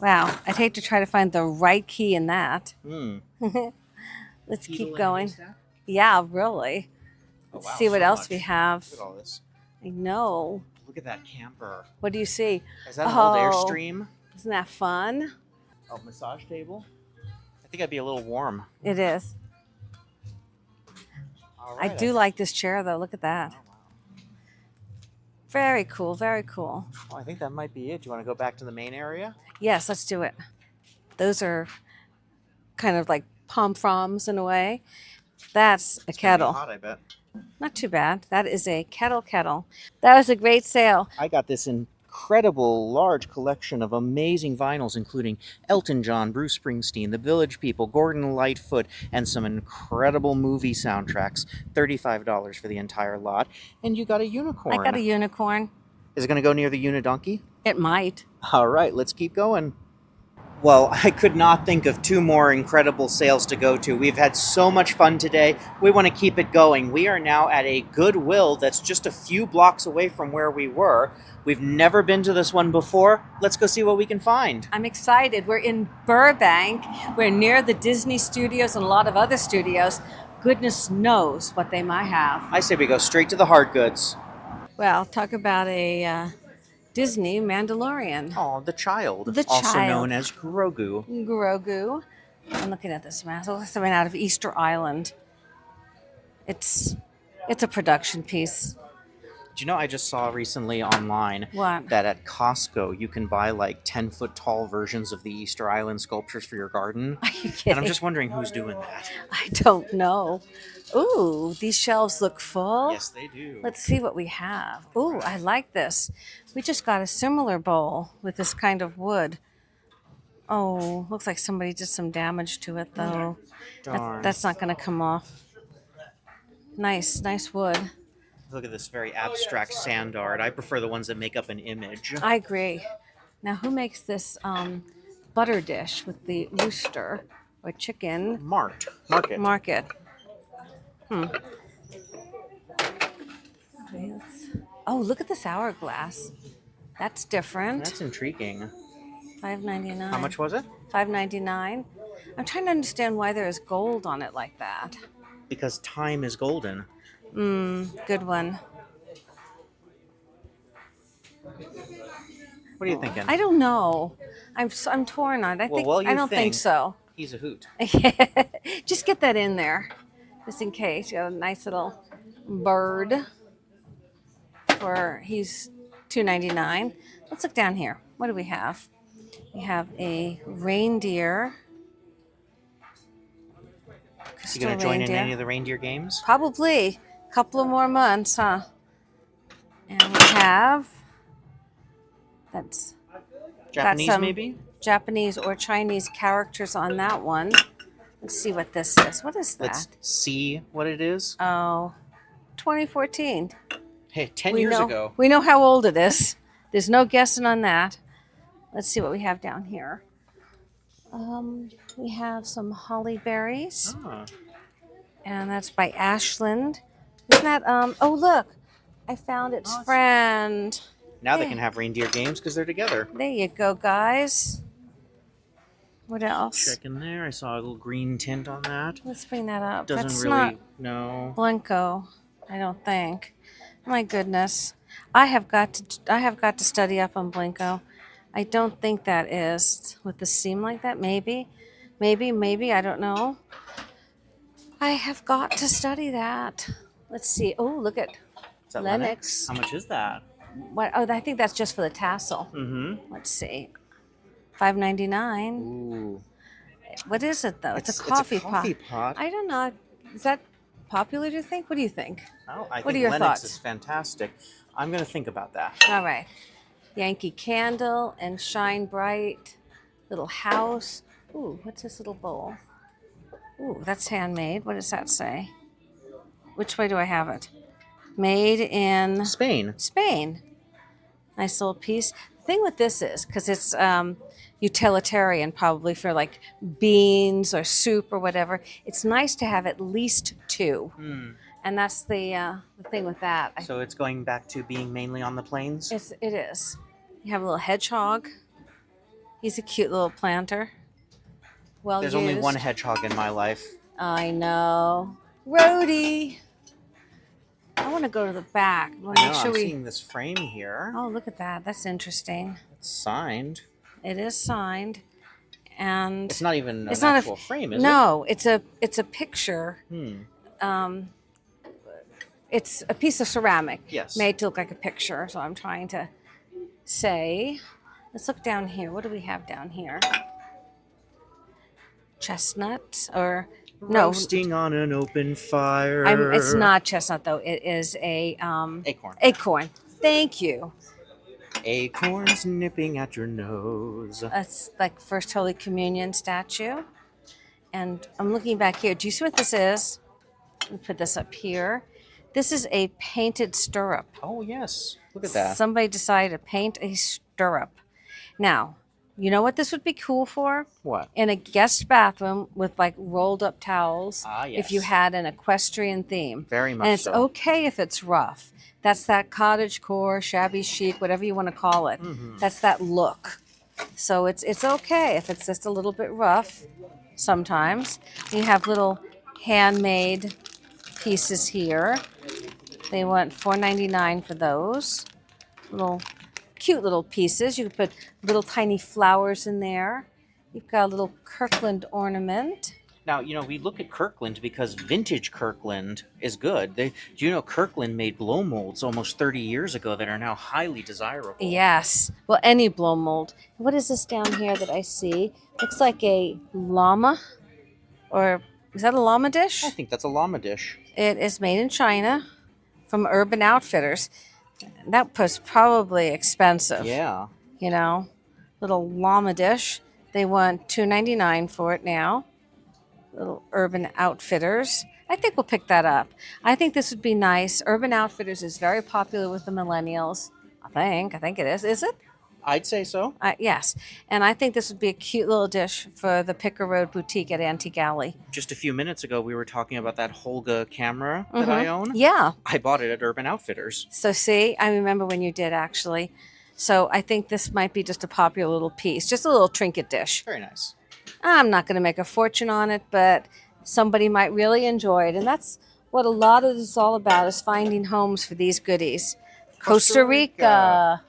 [SPEAKER 4] wow. I'd hate to try to find the right key in that. Let's keep going. Yeah, really.
[SPEAKER 1] Oh,
[SPEAKER 4] Let's
[SPEAKER 1] wow,
[SPEAKER 4] see what
[SPEAKER 1] so
[SPEAKER 4] else
[SPEAKER 1] much.
[SPEAKER 4] we have.
[SPEAKER 1] Look at all this.
[SPEAKER 4] I know.
[SPEAKER 1] Look at that camper.
[SPEAKER 4] What do you see?
[SPEAKER 1] Is that an old
[SPEAKER 4] Oh.
[SPEAKER 1] Airstream?
[SPEAKER 4] Isn't that fun?
[SPEAKER 1] Oh, massage table? I think I'd be a little warm.
[SPEAKER 4] It is.
[SPEAKER 1] All
[SPEAKER 4] I
[SPEAKER 1] right,
[SPEAKER 4] do like this chair, though. Look at that.
[SPEAKER 1] Oh, wow.
[SPEAKER 4] Very cool. Very cool.
[SPEAKER 1] Oh, I think that might be it. Do you want to go back to the main area?
[SPEAKER 4] Yes, let's do it. Those are kind of like pom-froms in a way. That's a
[SPEAKER 1] It's gonna be
[SPEAKER 4] kettle.
[SPEAKER 1] hot, I bet.
[SPEAKER 4] Not too bad. That is a kettle. That was a great sale.
[SPEAKER 1] I got this incredible large collection of amazing vinyls, including Elton John, Bruce Springsteen, The Village People, Gordon Lightfoot, and some incredible movie soundtracks. $35 for the entire lot. And you got a unicorn.
[SPEAKER 4] I got a unicorn.
[SPEAKER 1] Is it going to go near the unidonkey?
[SPEAKER 4] It might.
[SPEAKER 1] All right, let's keep going. Well, I could not think of two more incredible sales to go to. We've had so much fun today. We want to keep it going. We are now at a Goodwill that's just a few blocks away from where we were. We've never been to this one before. Let's go see what we can find.
[SPEAKER 4] I'm excited. We're in Burbank. We're near the Disney studios and a lot of other studios. Goodness knows what they might have.
[SPEAKER 1] I say we go straight to the hard goods.
[SPEAKER 4] Well, talk about a Disney Mandalorian.
[SPEAKER 1] Oh, the child.
[SPEAKER 4] The
[SPEAKER 1] also
[SPEAKER 4] child.
[SPEAKER 1] known as Grogu.
[SPEAKER 4] Grogu. I'm looking at this mask. Oh, something out of Easter Island. It's a production piece.
[SPEAKER 1] Do you know, I just saw recently online
[SPEAKER 4] What?
[SPEAKER 1] that at Costco you can buy like 10-foot tall versions of the Easter Island sculptures for your garden.
[SPEAKER 4] Are you kidding?
[SPEAKER 1] And I'm just wondering who's doing that.
[SPEAKER 4] I don't know. Ooh, these shelves look full.
[SPEAKER 1] Yes, they do.
[SPEAKER 4] Let's see what we have. Ooh, I like this. We just got a similar bowl with this kind of wood. Oh, looks like somebody did some damage to it though.
[SPEAKER 1] Darn.
[SPEAKER 4] That's not going to come off. Nice wood.
[SPEAKER 1] Look at this very abstract sand art. I prefer the ones that make up an image.
[SPEAKER 4] I agree. Now, who makes this butter dish with the rooster or chicken?
[SPEAKER 1] Market.
[SPEAKER 4] Market. Oh, look at this hourglass. That's different.
[SPEAKER 1] That's intriguing.
[SPEAKER 4] $5.99.
[SPEAKER 1] How much was it?
[SPEAKER 4] $5.99. I'm trying to understand why there is gold on it like that.
[SPEAKER 1] Because time is golden.
[SPEAKER 4] Good one.
[SPEAKER 1] What are you thinking?
[SPEAKER 4] I don't know. I'm torn on it. I don't think so.
[SPEAKER 1] He's a hoot.
[SPEAKER 4] Just get that in there, just in case. You got a nice little bird. He's $2.99. Let's look down here. What do we have? We have a reindeer.
[SPEAKER 1] You gonna join in any of the reindeer games?
[SPEAKER 4] Probably. A couple of more months, huh? And we have
[SPEAKER 1] Japanese,
[SPEAKER 4] got some
[SPEAKER 1] maybe?
[SPEAKER 4] Japanese or Chinese characters on that one. Let's see what this is. What is that?
[SPEAKER 1] Let's see what it is.
[SPEAKER 4] Oh, 2014.
[SPEAKER 1] Hey, 10 years ago.
[SPEAKER 4] We know how old it is. There's no guessing on that. Let's see what we have down here. We have some holly berries, and that's by Ashland. Isn't that? Oh, look! I found its friend.
[SPEAKER 1] Now they can have reindeer games because they're together.
[SPEAKER 4] There you go, guys. What else?
[SPEAKER 1] Check in there. I saw a little green tint on that.
[SPEAKER 4] Let's bring that up.
[SPEAKER 1] Doesn't
[SPEAKER 4] That's
[SPEAKER 1] really.
[SPEAKER 4] not
[SPEAKER 1] No.
[SPEAKER 4] Blanco, I don't think. My goodness, I have got to study up on Blanco. I don't think that is with the seam like that. Maybe. I don't know. I have got to study that. Let's see. Oh, look at
[SPEAKER 1] Is that
[SPEAKER 4] Lennox.
[SPEAKER 1] How much is that?
[SPEAKER 4] What? Oh, I think that's just for the tassel.
[SPEAKER 1] Mm-hmm.
[SPEAKER 4] Let's see. $5.99.
[SPEAKER 1] Ooh.
[SPEAKER 4] What is it though? It's a coffee
[SPEAKER 1] pot.
[SPEAKER 4] I don't know. Is that popular? Do you think? What do you think?
[SPEAKER 1] Oh, I
[SPEAKER 4] What
[SPEAKER 1] think
[SPEAKER 4] are your
[SPEAKER 1] Lennox
[SPEAKER 4] thoughts?
[SPEAKER 1] is fantastic. I'm going to think about that.
[SPEAKER 4] All right. Yankee Candle and Shine Bright. Little house. Ooh, what's this little bowl? Ooh, that's handmade. What does that say? Which way do I have it? Made in
[SPEAKER 1] Spain.
[SPEAKER 4] Spain. Nice little piece. The thing with this is, because it's utilitarian probably for like beans or soup or whatever, it's nice to have at least two. And that's the thing with that.
[SPEAKER 1] So it's going back to being mainly on the plains?
[SPEAKER 4] It is. You have a little hedgehog. He's a cute little planter. Well
[SPEAKER 1] There's
[SPEAKER 4] used.
[SPEAKER 1] only one hedgehog in my life.
[SPEAKER 4] I know. Rhodey. I want to go to the back. I want to
[SPEAKER 1] I know,
[SPEAKER 4] make sure
[SPEAKER 1] I'm
[SPEAKER 4] we.
[SPEAKER 1] seeing this frame here.
[SPEAKER 4] Oh, look at that. That's interesting.
[SPEAKER 1] It's signed.
[SPEAKER 4] It is signed, and
[SPEAKER 1] It's not even
[SPEAKER 4] it's
[SPEAKER 1] an
[SPEAKER 4] not
[SPEAKER 1] actual frame, is it?
[SPEAKER 4] No, it's a picture.
[SPEAKER 1] Hmm.
[SPEAKER 4] It's a piece of ceramic
[SPEAKER 1] Yes.
[SPEAKER 4] made to look like a picture. So I'm trying to say, let's look down here. What do we have down here? Chestnut or no?
[SPEAKER 1] Roasting on an open fire.
[SPEAKER 4] It's not chestnut though. It is a
[SPEAKER 1] Acorn.
[SPEAKER 4] acorn. Thank you.
[SPEAKER 1] Acorns nipping at your nose.
[SPEAKER 4] That's like First Holy Communion statue. And I'm looking back here. Do you see what this is? Let me put this up here. This is a painted stirrup.
[SPEAKER 1] Oh, yes. Look at that.
[SPEAKER 4] Somebody decided to paint a stirrup. Now, you know what this would be cool for?
[SPEAKER 1] What?
[SPEAKER 4] In a guest bathroom with like rolled up towels.
[SPEAKER 1] Ah, yes.
[SPEAKER 4] If you had an equestrian theme.
[SPEAKER 1] Very much
[SPEAKER 4] And it's
[SPEAKER 1] so.
[SPEAKER 4] okay if it's rough. That's that cottage core, shabby chic, whatever you want to call it.
[SPEAKER 1] Mm-hmm.
[SPEAKER 4] That's that look. So it's okay if it's just a little bit rough sometimes. You have little handmade pieces here. They want $4.99 for those. Little cute little pieces. You can put little tiny flowers in there. You've got a little Kirkland ornament.
[SPEAKER 1] Now, we look at Kirkland because vintage Kirkland is good. Do you know Kirkland made blow molds almost 30 years ago that are now highly desirable?
[SPEAKER 4] Yes. Well, any blow mold. What is this down here that I see? Looks like a llama. Or is that a llama dish?
[SPEAKER 1] I think that's a llama dish.
[SPEAKER 4] It is made in China from Urban Outfitters. That was probably expensive.
[SPEAKER 1] Yeah.
[SPEAKER 4] Little llama dish. They want $2.99 for it now. Little Urban Outfitters. I think we'll pick that up. I think this would be nice. Urban Outfitters is very popular with the millennials. I think it is. Is it?
[SPEAKER 1] I'd say so.
[SPEAKER 4] Yes. And I think this would be a cute little dish for the Picker Road Boutique at Antique Alley.
[SPEAKER 1] Just a few minutes ago, we were talking about that Holga camera that I own.
[SPEAKER 4] Yeah.
[SPEAKER 1] I bought it at Urban Outfitters.
[SPEAKER 4] So see, I remember when you did actually. So I think this might be just a popular little piece, just a little trinket dish.
[SPEAKER 1] Very nice.
[SPEAKER 4] I'm not going to make a fortune on it, but somebody might really enjoy it. And that's what a lot of this is all about, is finding homes for these goodies. Costa Rica.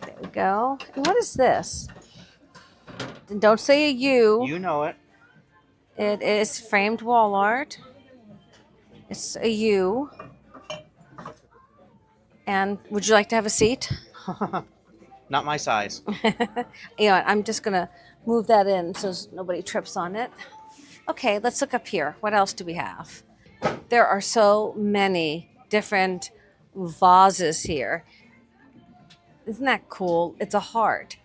[SPEAKER 4] There we go. And what is this? And don't say a U.
[SPEAKER 1] You know it.
[SPEAKER 4] It is framed wall art. It's a U. And would you like to have a seat?
[SPEAKER 1] Not my size.
[SPEAKER 4] You know, I'm just going to move that in so nobody trips on it. Okay, let's look up here. What else do we have? There are so many different vases here. Isn't that cool? It's a heart.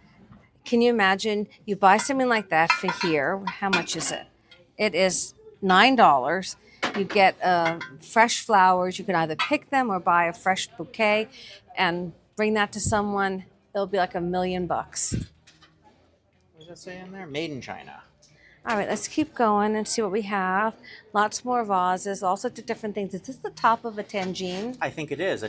[SPEAKER 4] Can you imagine you buy something like that for here? How much is it? It is $9. You get fresh flowers. You can either pick them or buy a fresh bouquet and bring that to someone. It'll be like $1 million.
[SPEAKER 1] What does that say in there? Made in China.
[SPEAKER 4] All right, let's keep going and see what we have. Lots more vases, all sorts of different things. Is this the top of a tangine?
[SPEAKER 1] I think it is.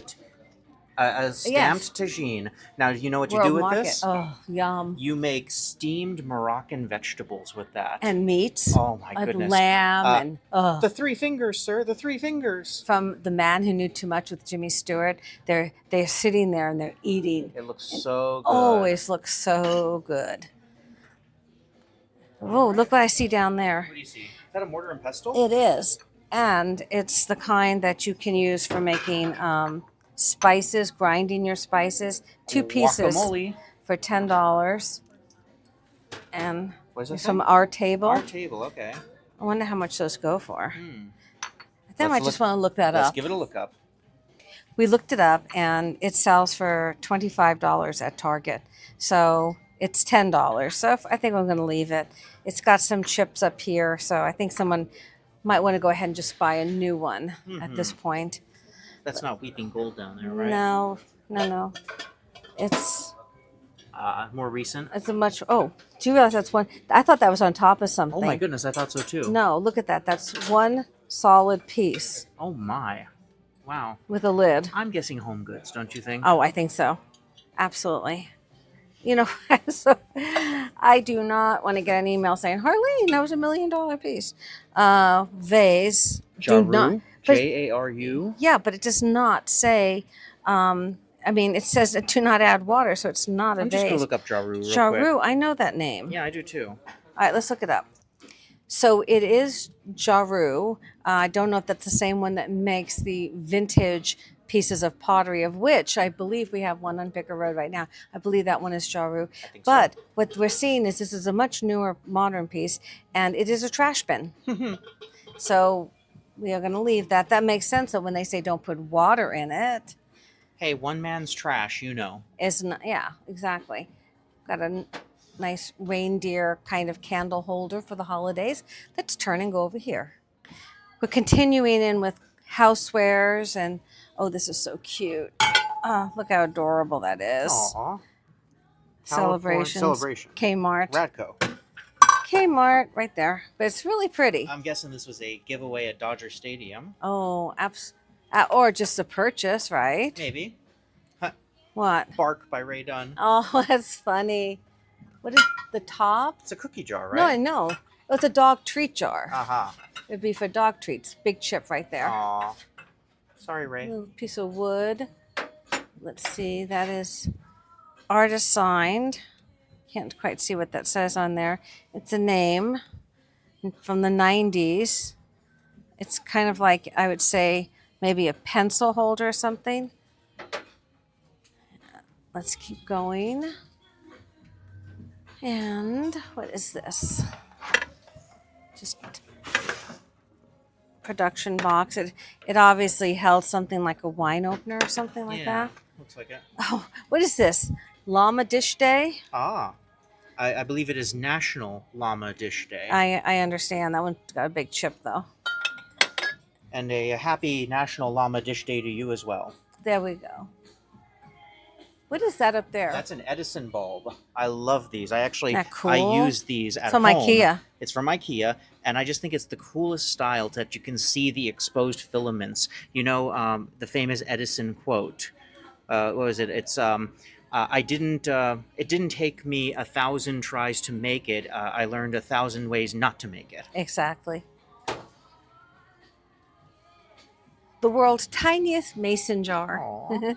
[SPEAKER 1] A stamped tagine. Now, you know what you
[SPEAKER 4] World
[SPEAKER 1] do with
[SPEAKER 4] market.
[SPEAKER 1] this?
[SPEAKER 4] Oh, yum.
[SPEAKER 1] You make steamed Moroccan vegetables with that.
[SPEAKER 4] And meats.
[SPEAKER 1] Oh, my goodness.
[SPEAKER 4] Lamb and
[SPEAKER 1] The three fingers, sir. The three fingers.
[SPEAKER 4] from The Man Who Knew Too Much with Jimmy Stewart. They're sitting there and they're eating.
[SPEAKER 1] It looks so good.
[SPEAKER 4] Always looks so good. Oh, look what I see down there.
[SPEAKER 1] What do you see? Is that a mortar and pestle?
[SPEAKER 4] It is. And it's the kind that you can use for making spices, grinding your spices. 2 pieces
[SPEAKER 1] Guacamole.
[SPEAKER 4] for $10. And
[SPEAKER 1] What is that
[SPEAKER 4] from
[SPEAKER 1] thing?
[SPEAKER 4] our table.
[SPEAKER 1] Our table, okay.
[SPEAKER 4] I wonder how much those go for. I think I
[SPEAKER 1] Let's
[SPEAKER 4] might just
[SPEAKER 1] look-
[SPEAKER 4] want to look that
[SPEAKER 1] Let's
[SPEAKER 4] up.
[SPEAKER 1] give it a look up.
[SPEAKER 4] We looked it up and it sells for $25 at Target. So it's $10. So I think I'm going to leave it. It's got some chips up here. So I think someone might want to go ahead and just buy a new one at this point.
[SPEAKER 1] That's not weeping gold down there, right?
[SPEAKER 4] No. It's
[SPEAKER 1] More recent.
[SPEAKER 4] a much, oh, do you realize that's one? I thought that was on top of something.
[SPEAKER 1] Oh my goodness, I thought so too.
[SPEAKER 4] No, look at that. That's one solid piece
[SPEAKER 1] Oh my. Wow.
[SPEAKER 4] with a lid.
[SPEAKER 1] I'm guessing home goods, don't you think?
[SPEAKER 4] Oh, I think so. Absolutely. You know, so I do not want to get an email saying, Harleen, that was $1 million piece. Vase. Do not.
[SPEAKER 1] Jaru?
[SPEAKER 4] but-
[SPEAKER 1] Jaru?
[SPEAKER 4] Yeah, but it does not say, I mean, it says do not add water, so it's not a
[SPEAKER 1] I'm just going
[SPEAKER 4] vase.
[SPEAKER 1] to look up Jaru real quick.
[SPEAKER 4] Jaru, I know that name.
[SPEAKER 1] Yeah, I do too.
[SPEAKER 4] All right, let's look it up. So it is Jaru. I don't know if that's the same one that makes the vintage pieces of pottery, of which I believe we have one on Picker Road right now. I believe that one is Jaru.
[SPEAKER 1] think so.
[SPEAKER 4] But what we're seeing is this is a much newer modern piece, and it is a trash bin. So we are going to leave that. That makes sense that when they say don't put water in it,
[SPEAKER 1] Hey, one man's trash, you know.
[SPEAKER 4] is not, yeah, exactly. Got a nice reindeer kind of candle holder for the holidays. Let's turn and go over here. We're continuing in with housewares, and oh, this is so cute. Look how adorable that is.
[SPEAKER 1] Aw.
[SPEAKER 4] Celebrations.
[SPEAKER 1] Celebration.
[SPEAKER 4] Kmart.
[SPEAKER 1] Radco.
[SPEAKER 4] Kmart, right there. But it's really pretty.
[SPEAKER 1] I'm guessing this was a giveaway at Dodger Stadium.
[SPEAKER 4] Oh, or just a purchase, right?
[SPEAKER 1] Maybe.
[SPEAKER 4] What?
[SPEAKER 1] Bark by Ray Dunn.
[SPEAKER 4] Oh, that's funny. What is the top?
[SPEAKER 1] It's a cookie jar,
[SPEAKER 4] No, I
[SPEAKER 1] right?
[SPEAKER 4] know. It's a dog treat jar.
[SPEAKER 1] Aha.
[SPEAKER 4] It'd be for dog treats. Big chip right there.
[SPEAKER 1] Aw. Sorry, Ray.
[SPEAKER 4] Little piece of wood. Let's see. That is artist signed. Can't quite see what that says on there. It's a name from the 90s. It's kind of like, I would say, maybe a pencil holder or something. Let's keep going. And what is this? Just production box. It obviously held something like a wine opener or something like that.
[SPEAKER 1] Looks like it.
[SPEAKER 4] Oh, what is this? Llama Dish Day?
[SPEAKER 1] Ah. I believe it is National Llama Dish Day.
[SPEAKER 4] I understand. That one got a big chip though.
[SPEAKER 1] And a happy National Llama Dish Day to you as well.
[SPEAKER 4] There we go. What is that up there?
[SPEAKER 1] That's an Edison bulb. I love these. I
[SPEAKER 4] Isn't that
[SPEAKER 1] I
[SPEAKER 4] cool?
[SPEAKER 1] use these at
[SPEAKER 4] From
[SPEAKER 1] home.
[SPEAKER 4] IKEA.
[SPEAKER 1] It's from IKEA, and I just think it's the coolest style that you can see the exposed filaments. You know, the famous Edison quote. What was it? It's I didn't. It didn't take me 1,000 tries to make it. I learned 1,000 ways not to make it.
[SPEAKER 4] Exactly. The world's tiniest mason jar.
[SPEAKER 1] Aw.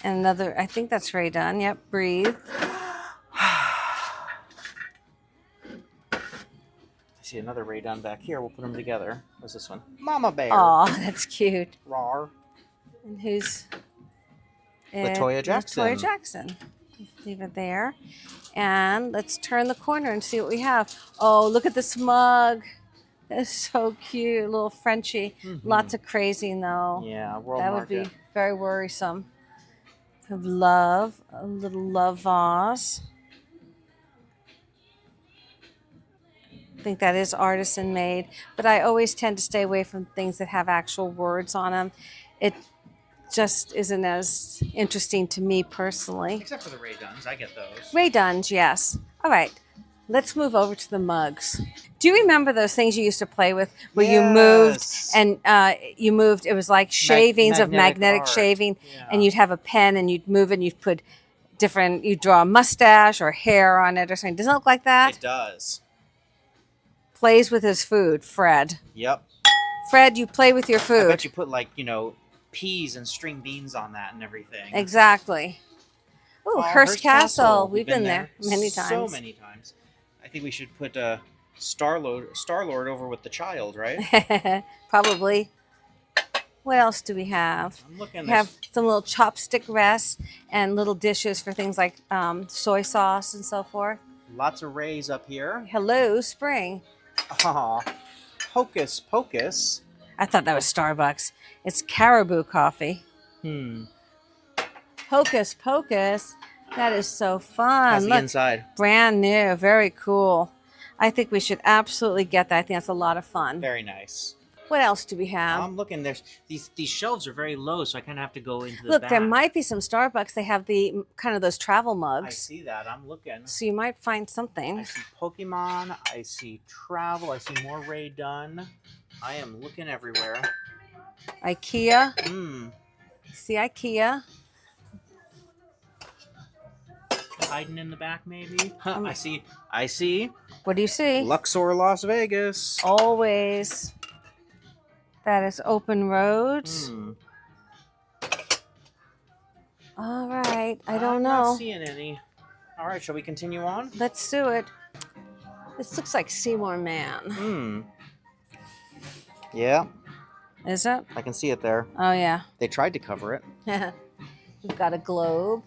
[SPEAKER 4] And another, I think that's Ray Dunn. Yep, breathe.
[SPEAKER 1] I see another Ray Dunn back here. We'll put them together. What's this one? Mama Bear.
[SPEAKER 4] Aw, that's cute.
[SPEAKER 1] Rawr.
[SPEAKER 4] And who's
[SPEAKER 1] Latoya Jackson.
[SPEAKER 4] Latoya Jackson. Leave it there. And let's turn the corner and see what we have. Oh, look at this mug. That's so cute. A little Frenchie. Lots of crazing though.
[SPEAKER 1] Yeah, World
[SPEAKER 4] That
[SPEAKER 1] Market.
[SPEAKER 4] would be very worrisome. Of love, a little love vase. I think that is artisan made, but I always tend to stay away from things that have actual words on them. It just isn't as interesting to me personally.
[SPEAKER 1] Except for the Ray Dunns, I get those.
[SPEAKER 4] Ray Dunn's, yes. All right, let's move over to the mugs. Do you remember those things you used to play with where you moved
[SPEAKER 1] Yes.
[SPEAKER 4] and it was like shavings of
[SPEAKER 1] magnetic
[SPEAKER 4] magnetic
[SPEAKER 1] art.
[SPEAKER 4] shaving,
[SPEAKER 1] Yeah.
[SPEAKER 4] and you'd have a pen and you'd move it and you'd put you'd draw a mustache or hair on it or something. Doesn't it look like that?
[SPEAKER 1] It does.
[SPEAKER 4] Plays with his food, Fred.
[SPEAKER 1] Yep.
[SPEAKER 4] Fred, you play with your
[SPEAKER 1] I
[SPEAKER 4] food.
[SPEAKER 1] bet you put peas and string beans on that and everything.
[SPEAKER 4] Exactly. Ooh,
[SPEAKER 1] Oh,
[SPEAKER 4] Hearst Castle. We've been there many
[SPEAKER 1] So
[SPEAKER 4] times.
[SPEAKER 1] many times. I think we should put Star-Lord over with the child, right?
[SPEAKER 4] Probably. What else do we have?
[SPEAKER 1] I'm looking.
[SPEAKER 4] We have some little chopstick rests and little dishes for things like soy sauce and so forth.
[SPEAKER 1] Lots of Rays up here.
[SPEAKER 4] Hello, spring.
[SPEAKER 1] Aw. Hocus Pocus.
[SPEAKER 4] I thought that was Starbucks. It's Caribou coffee. Hocus Pocus. That is so fun.
[SPEAKER 1] How's the
[SPEAKER 4] Look,
[SPEAKER 1] inside?
[SPEAKER 4] brand new. Very cool. I think we should absolutely get that. I think that's a lot of fun.
[SPEAKER 1] Very nice.
[SPEAKER 4] What else do we have?
[SPEAKER 1] I'm looking. There's these shelves are very low, so I kind of have to go into the
[SPEAKER 4] Look,
[SPEAKER 1] back.
[SPEAKER 4] there might be some Starbucks. They have the kind of those travel mugs.
[SPEAKER 1] I see that. I'm looking.
[SPEAKER 4] So you might find
[SPEAKER 1] I
[SPEAKER 4] something.
[SPEAKER 1] see Pokemon. I see travel. I see more Ray Dunn. I am looking everywhere.
[SPEAKER 4] IKEA. See IKEA.
[SPEAKER 1] Hiding in the back, maybe. Huh, I see.
[SPEAKER 4] What do you see?
[SPEAKER 1] Luxor, Las Vegas.
[SPEAKER 4] Always. That is open roads. All right. I don't
[SPEAKER 1] I'm
[SPEAKER 4] know.
[SPEAKER 1] not seeing any. All right, shall we continue on?
[SPEAKER 4] Let's do it. This looks like Seymour Man.
[SPEAKER 1] Yeah,
[SPEAKER 4] Is it?
[SPEAKER 1] I can see it there.
[SPEAKER 4] Oh, yeah.
[SPEAKER 1] They tried to cover it.
[SPEAKER 4] We've got a globe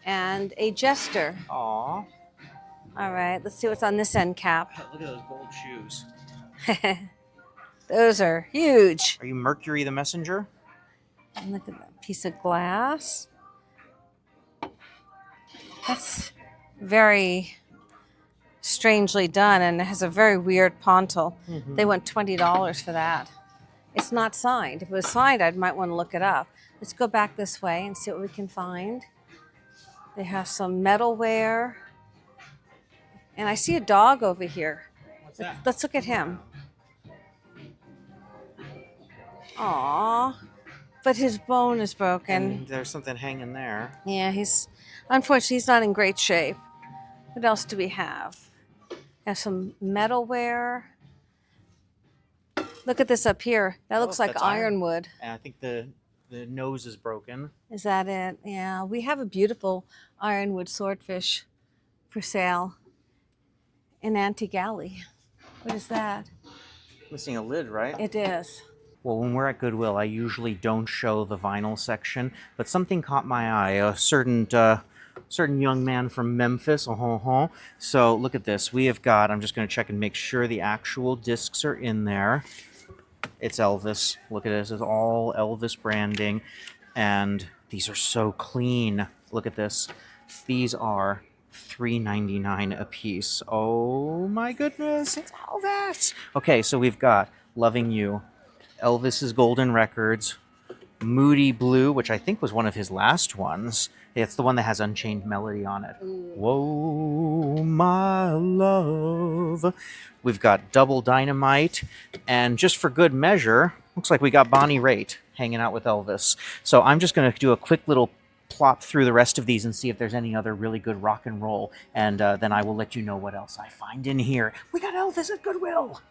[SPEAKER 4] and a jester.
[SPEAKER 1] Aw.
[SPEAKER 4] All right. Let's see what's on this end cap.
[SPEAKER 1] Look at those gold shoes.
[SPEAKER 4] Those are huge.
[SPEAKER 1] Are you Mercury the Messenger?
[SPEAKER 4] And look at that piece of glass. That's very strangely done, and it has a very weird pontil. They want $20 for that. It's not signed. If it was signed, I might want to look it up. Let's go back this way and see what we can find. They have some metalware. And I see a dog over here.
[SPEAKER 1] What's that?
[SPEAKER 4] Let's look at him. Aww. But his bone is broken.
[SPEAKER 1] And there's something hanging there.
[SPEAKER 4] Yeah, unfortunately, he's not in great shape. What else do we have? We have some metalware. Look at this up here. That looks like
[SPEAKER 1] that's iron.
[SPEAKER 4] ironwood.
[SPEAKER 1] And I think the nose is broken.
[SPEAKER 4] Is that it? Yeah, we have a beautiful ironwood swordfish for sale in Antique Alley. What is that?
[SPEAKER 1] Missing a lid, right?
[SPEAKER 4] It is.
[SPEAKER 1] Well, when we're at Goodwill, I usually don't show the vinyl section, but something caught my eye. A certain young man from Memphis. So look at this. We have got, I'm just going to check and make sure the actual discs are in there. It's Elvis. Look at this. It's all Elvis branding. And these are so clean. Look at this. These are $3.99 a piece. Oh my goodness, it's Elvis. Okay, so we've got Loving You, Elvis's Golden Records, Moody Blue, which I think was one of his last ones. It's the one that has Unchained Melody on it. Whoa, my love. We've got Double Dynamite, and just for good measure, looks like we got Bonnie Raitt hanging out with Elvis. So I'm just going to do a quick little plop through the rest of these and see if there's any other really good rock and roll, and then I will let you know what else I find in here. We got Elvis at Goodwill.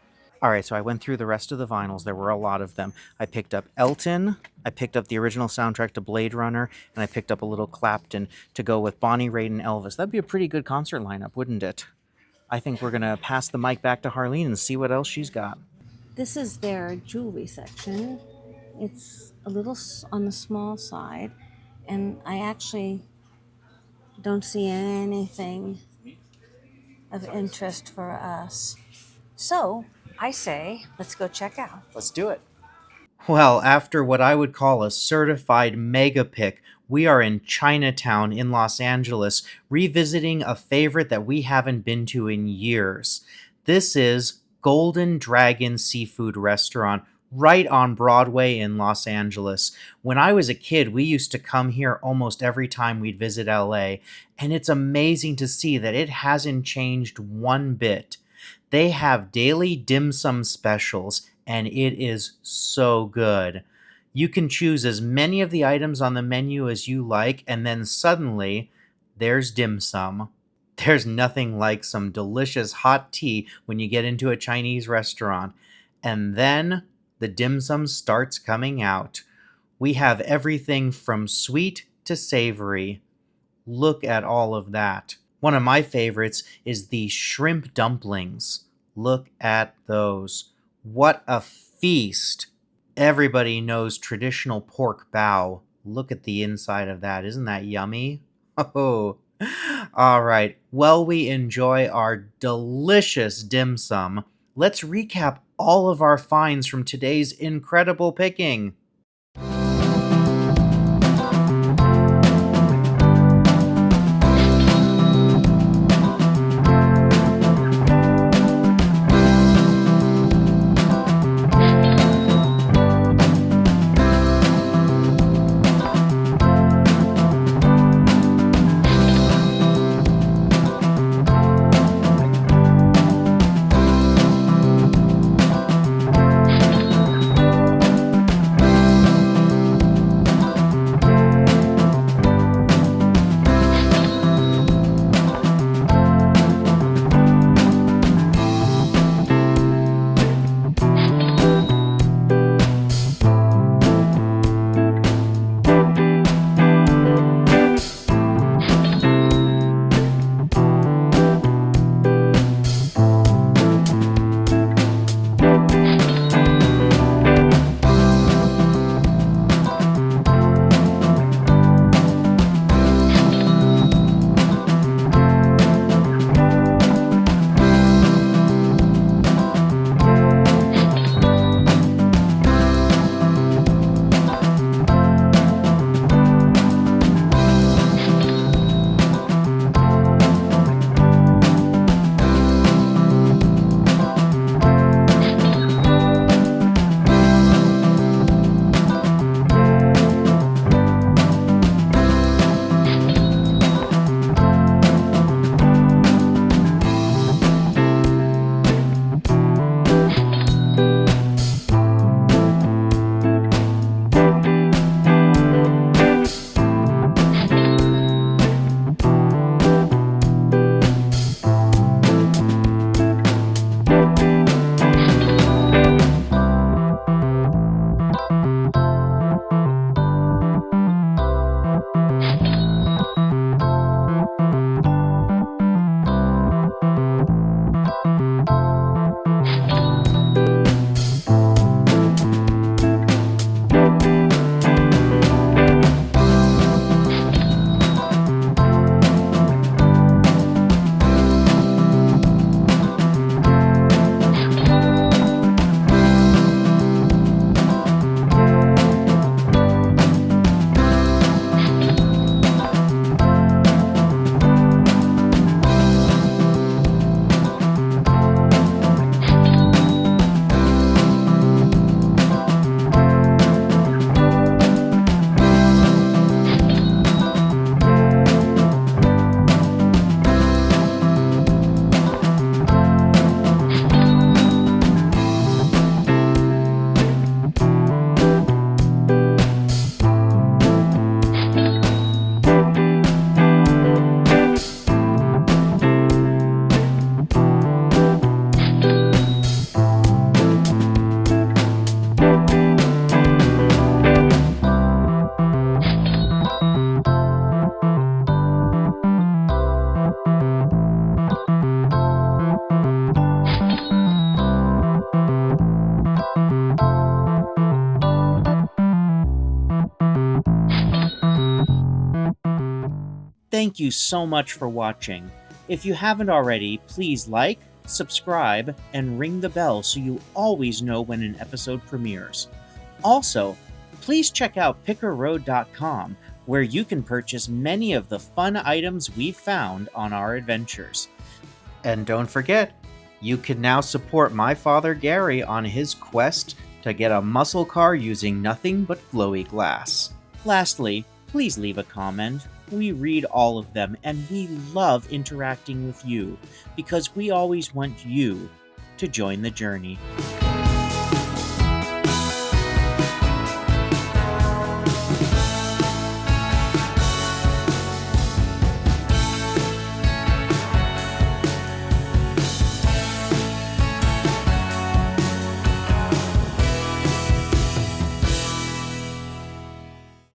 [SPEAKER 1] All right, so I went through the rest of the vinyls. There were a lot of them. I picked up Elton, I picked up the original soundtrack to Blade Runner, and I picked up a little Clapton to go with Bonnie Raitt and Elvis. That'd be a pretty good concert lineup, wouldn't it? I think we're going to pass the mic back to Harleen and see what else she's got.
[SPEAKER 4] This is their jewelry section. It's a little on the small side, and I actually don't see anything of interest for us. So I say, let's go check out.
[SPEAKER 1] Let's do it. Well, after what I would call a certified mega pick, we are in Chinatown in Los Angeles, revisiting a favorite that we haven't been to in years. This is Golden Dragon Seafood Restaurant, right on Broadway in Los Angeles. When I was a kid, we used to come here almost every time we'd visit LA, and it's amazing to see that it hasn't changed one bit. They have daily dim sum specials, and it is so good. You can choose as many of the items on the menu as you like, and then suddenly, there's dim sum. There's nothing like some delicious hot tea when you get into a Chinese restaurant. And then the dim sum starts coming out. We have everything from sweet to savory. Look at all of that. One of my favorites is the shrimp dumplings. Look at those. What a feast. Everybody knows traditional pork bao. Look at the inside of that. Isn't that yummy? Oh, all right. While we enjoy our delicious dim sum, let's recap all of our finds from today's incredible picking. Thank you so much for watching. If you haven't already, please like, subscribe, and ring the bell so you always know when an episode premieres. Also, please check out pickerroad.com, where you can purchase many of the fun items we've found on our adventures. And don't forget, you can now support my father Gary on his quest to get a muscle car using nothing but glowy glass. Lastly, please leave a comment. We read all of them, and we love interacting with you because we always want you to join the journey.